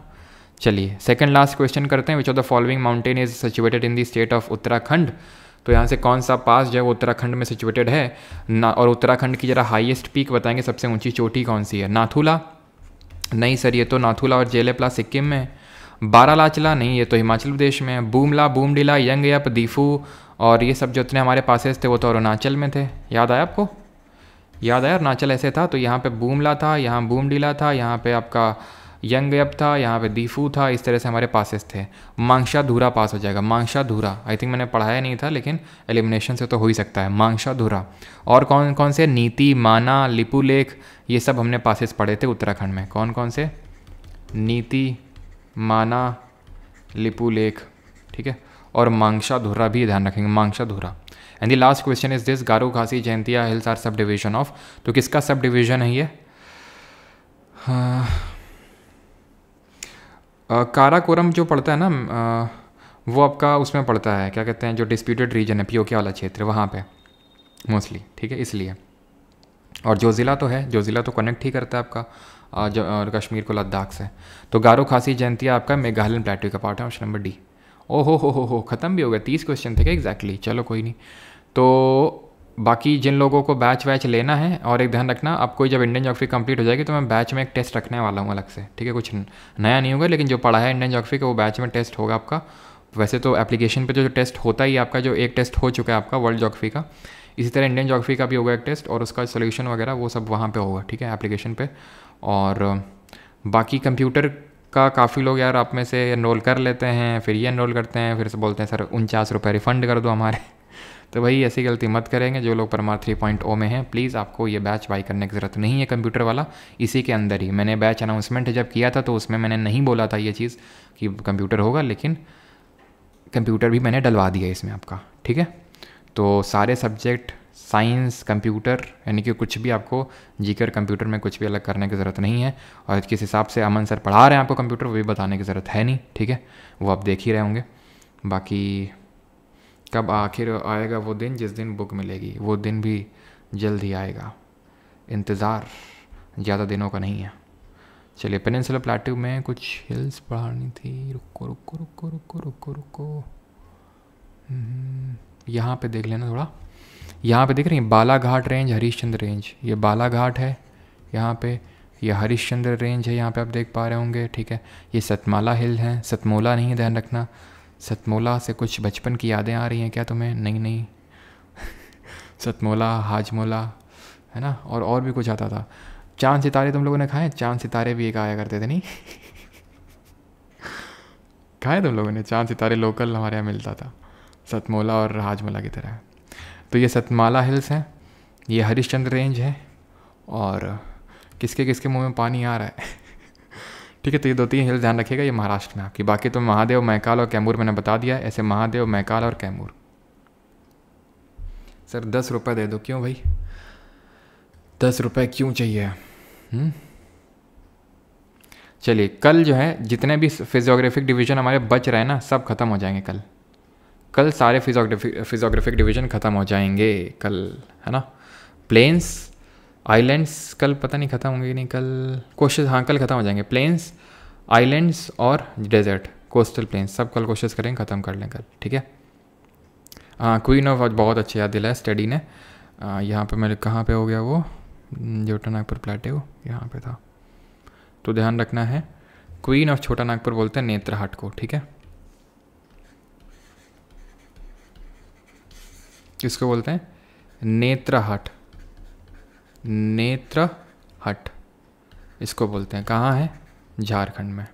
चलिए सेकंड लास्ट क्वेश्चन करते हैं। विच of the following mountain is situated in the state of Uttarakhand? तो यहाँ से कौन सा पास जो है वो उत्तराखंड में सिचुएटेड है ना, और उत्तराखंड की जरा हाईएस्ट पीक बताएंगे, सबसे ऊंची चोटी कौन सी है? नाथुला? नहीं सर, ये तो नाथुला और जेलेपला सिक्किम में। बारालाचला? नहीं, ये तो हिमाचल प्रदेश में है। बूमला, बूमडिला, यंगयप, दीफू और ये सब जो इतने हमारे पासेस थे वो तो अरुणाचल में थे। याद आया आपको? याद आया अरुणाचल ऐसे था, तो यहाँ पे बूमला था, यहाँ बूमडिला था, यहाँ पे आपका यंगयप था, यहाँ पे दीफू था, इस तरह से हमारे पासेस थे। मांगशाधुरा पास हो जाएगा, मांगशाधुरा। आई थिंक मैंने पढ़ाया नहीं था लेकिन एलिमिनेशन से तो हो ही सकता है, मांगशाधुरा। और कौन कौन से? नीति, माना, लिपुलेख, ये सब हमने पासेस पढ़े थे उत्तराखंड में। कौन कौन से? नीति, माना, लिपुलेख, ठीक है, और मांगशाधुरा भी ध्यान रखेंगे, मांगशाधुरा। And the last question is this, Garo Khasi Jaintia hills are sub division of? तो किसका सब डिविजन है ये? काराकोरम जो पड़ता है ना, वो आपका उसमें पड़ता है, क्या कहते हैं, जो डिस्प्यूटेड रीजन है पीओके वाला क्षेत्र, वहाँ पे मोस्टली, ठीक है, इसलिए। और जो ज़िला तो है, जो ज़िला तो कनेक्ट ही करता है आपका और कश्मीर को लद्दाख से। तो गारो खासी जयंतिया आपका मेघालयन प्लेट्यू का पार्ट है, ऑप्शन नंबर डी। ओहो हो, ख़त्म भी हो गया, 30 क्वेश्चन थे क्या एग्जैक्टली? चलो कोई नहीं। तो बाकी जिन लोगों को बैच लेना है, और एक ध्यान रखना, आपको जब इंडियन ज्योग्राफी कंप्लीट हो जाएगी तो मैं बैच में एक टेस्ट रखने वाला हूँ अलग से, ठीक है। कुछ नया नहीं होगा लेकिन जो पढ़ा है इंडियन ज्योग्राफी का वो बैच में टेस्ट होगा आपका। वैसे तो एप्लीकेशन पे जो टेस्ट होता ही आपका, जो एक टेस्ट हो चुका है आपका वर्ल्ड ज्योग्राफी का, इसी तरह इंडियन ज्योग्राफी का भी होगा एक टेस्ट, और उसका सोल्यूशन वगैरह वो सब वहाँ पे होगा, ठीक है, एप्लीकेशन पे। और बाकी कंप्यूटर का काफ़ी लोग यार आप में से एनरोल कर लेते हैं, फिर ये एनरोल करते हैं, फिर से बोलते हैं सर 49 रुपये रिफ़ंड कर दो हमारे। तो भाई ऐसी गलती मत करेंगे। जो लोग परमार 3.0 में हैं, प्लीज़ आपको ये बैच बाई करने की ज़रूरत नहीं है, कंप्यूटर वाला इसी के अंदर ही। मैंने बैच अनाउंसमेंट जब किया था तो उसमें मैंने नहीं बोला था ये चीज़ कि कंप्यूटर होगा, लेकिन कंप्यूटर भी मैंने डलवा दिया इसमें आपका, ठीक है। तो सारे सब्जेक्ट साइंस, कंप्यूटर, यानी कि कुछ भी आपको जीकर कंप्यूटर में कुछ भी अलग करने की ज़रूरत नहीं है। और किस हिसाब से अमन सर पढ़ा रहे हैं आपको कंप्यूटर, वो भी बताने की ज़रूरत है नहीं, ठीक है, वो आप देख ही रहे होंगे। बाकी कब आखिर आएगा वो दिन जिस दिन बुक मिलेगी? वो दिन भी जल्द ही आएगा, इंतज़ार ज़्यादा दिनों का नहीं है। चलिए, पेनिनसुलर प्लेट्यू में कुछ हिल्स पढ़ानी थी, रुको रुको रुको रुको रुको रुको, यहाँ पे देख लेना थोड़ा। यहाँ पे देख रही हैं बालाघाट रेंज, हरिश्चंद्र रेंज, ये बालाघाट है यहाँ पे, ये हरिश्चंद्र रेंज है यहाँ पे, आप देख पा रहे होंगे, ठीक है। ये सतमाला हिल है, सतमोला नहीं है, ध्यान रखना। सतमोला से कुछ बचपन की यादें आ रही हैं क्या तुम्हें? नहीं सतमोला, हाजमोला, है ना, और भी कुछ आता था। चांद सितारे तुम लोगों ने खाए? चांद सितारे भी एक आया करते थे, नहीं? खाए तुम लोगों ने चांद सितारे? लोकल हमारे यहाँ मिलता था, सतमोला और हाजमोला की तरह। तो ये सतमाला हिल्स हैं, ये हरिश्चंद्र रेंज है, और किसके किसके मुंह में पानी आ रहा है? ठीक है, तो ये 2-3 हिल्स ध्यान रखिएगा, ये महाराष्ट्र में आपकी। बाकी तो महादेव, मैकाल और कैमूर मैंने बता दिया है, ऐसे महादेव, मैकाल और कैमूर। सर 10 रुपये दे दो। क्यों भाई 10 रुपये क्यों चाहिए? चलिए, कल जो है जितने भी फिजियोग्राफिक डिवीज़न हमारे बच रहे हैं ना, सब खत्म हो जाएंगे कल, कल सारे फिजोग्राफिक डिवीज़न ख़त्म हो जाएंगे कल, है ना। प्लेन्स आइलैंड्स कल पता नहीं ख़त्म होंगे कि नहीं, कल कोशिश, हाँ कल ख़त्म हो जाएंगे। प्लेन्स, आइलैंड्स और डेजर्ट, कोस्टल प्लेन्स, सब कल कोशिश करेंगे ख़त्म कर लें कल, ठीक है। हाँ क्वीन ऑफ, बहुत अच्छी याद दिलाया स्टडी ने। यहाँ पे मेरे कहाँ पे हो गया वो, छोटा नागपुर प्लेटेऊ यहाँ पे था, तो ध्यान रखना है। क्वीन ऑफ छोटा नागपुर बोलते हैं नेत्रहाट को, ठीक है। किसको बोलते हैं? नेत्रहाट, नेत्रहाट इसको बोलते हैं। कहाँ है? झारखंड में।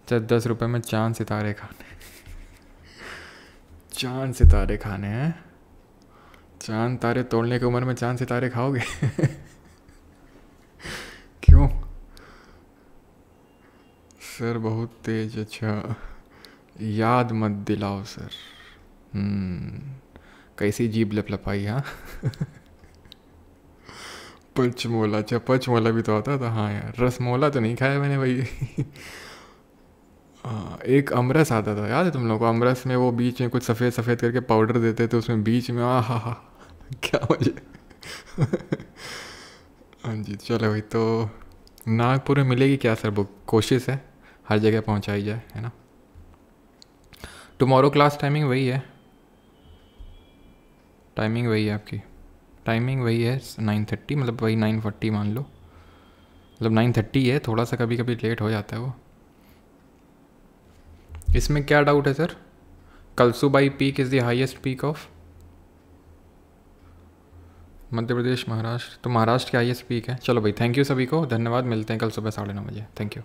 10 रुपये में चांद सितारे खाने चांद सितारे खाने हैं। चांद तारे तोड़ने की उम्र में चांद सितारे खाओगे? क्यों सर? बहुत तेज, अच्छा याद मत दिलाओ सर। कैसी जीभ लपलपाई, हाँ। पचमोला, अच्छा पचमोला भी तो आता था, हाँ यार। रसमोला तो नहीं खाया मैंने भाई। हाँ एक अमरस आता था, याद है तुम लोगों को? अमरस में वो बीच में कुछ सफ़ेद सफ़ेद करके पाउडर देते थे, उसमें बीच में हा हा क्या मजे। हाँ जी चलो भाई, तो नागपुर में मिलेगी क्या सर बुक? कोशिश है हर जगह पहुंचाई जाए, है ना। टुमारो क्लास टाइमिंग वही है, टाइमिंग वही है आपकी, टाइमिंग वही है 9:30, मतलब वही 9:40 मान लो, मतलब 9:30 है, थोड़ा सा कभी कभी लेट हो जाता है वो। इसमें क्या डाउट है sir? Kalsubai peak is the highest peak of Madhya Pradesh, Maharashtra, तो महाराष्ट्र की हाईएस्ट पीक है। चलो भाई, थैंक यू सभी को, धन्यवाद, मिलते हैं कल सुबह 9:30 बजे, थैंक यू।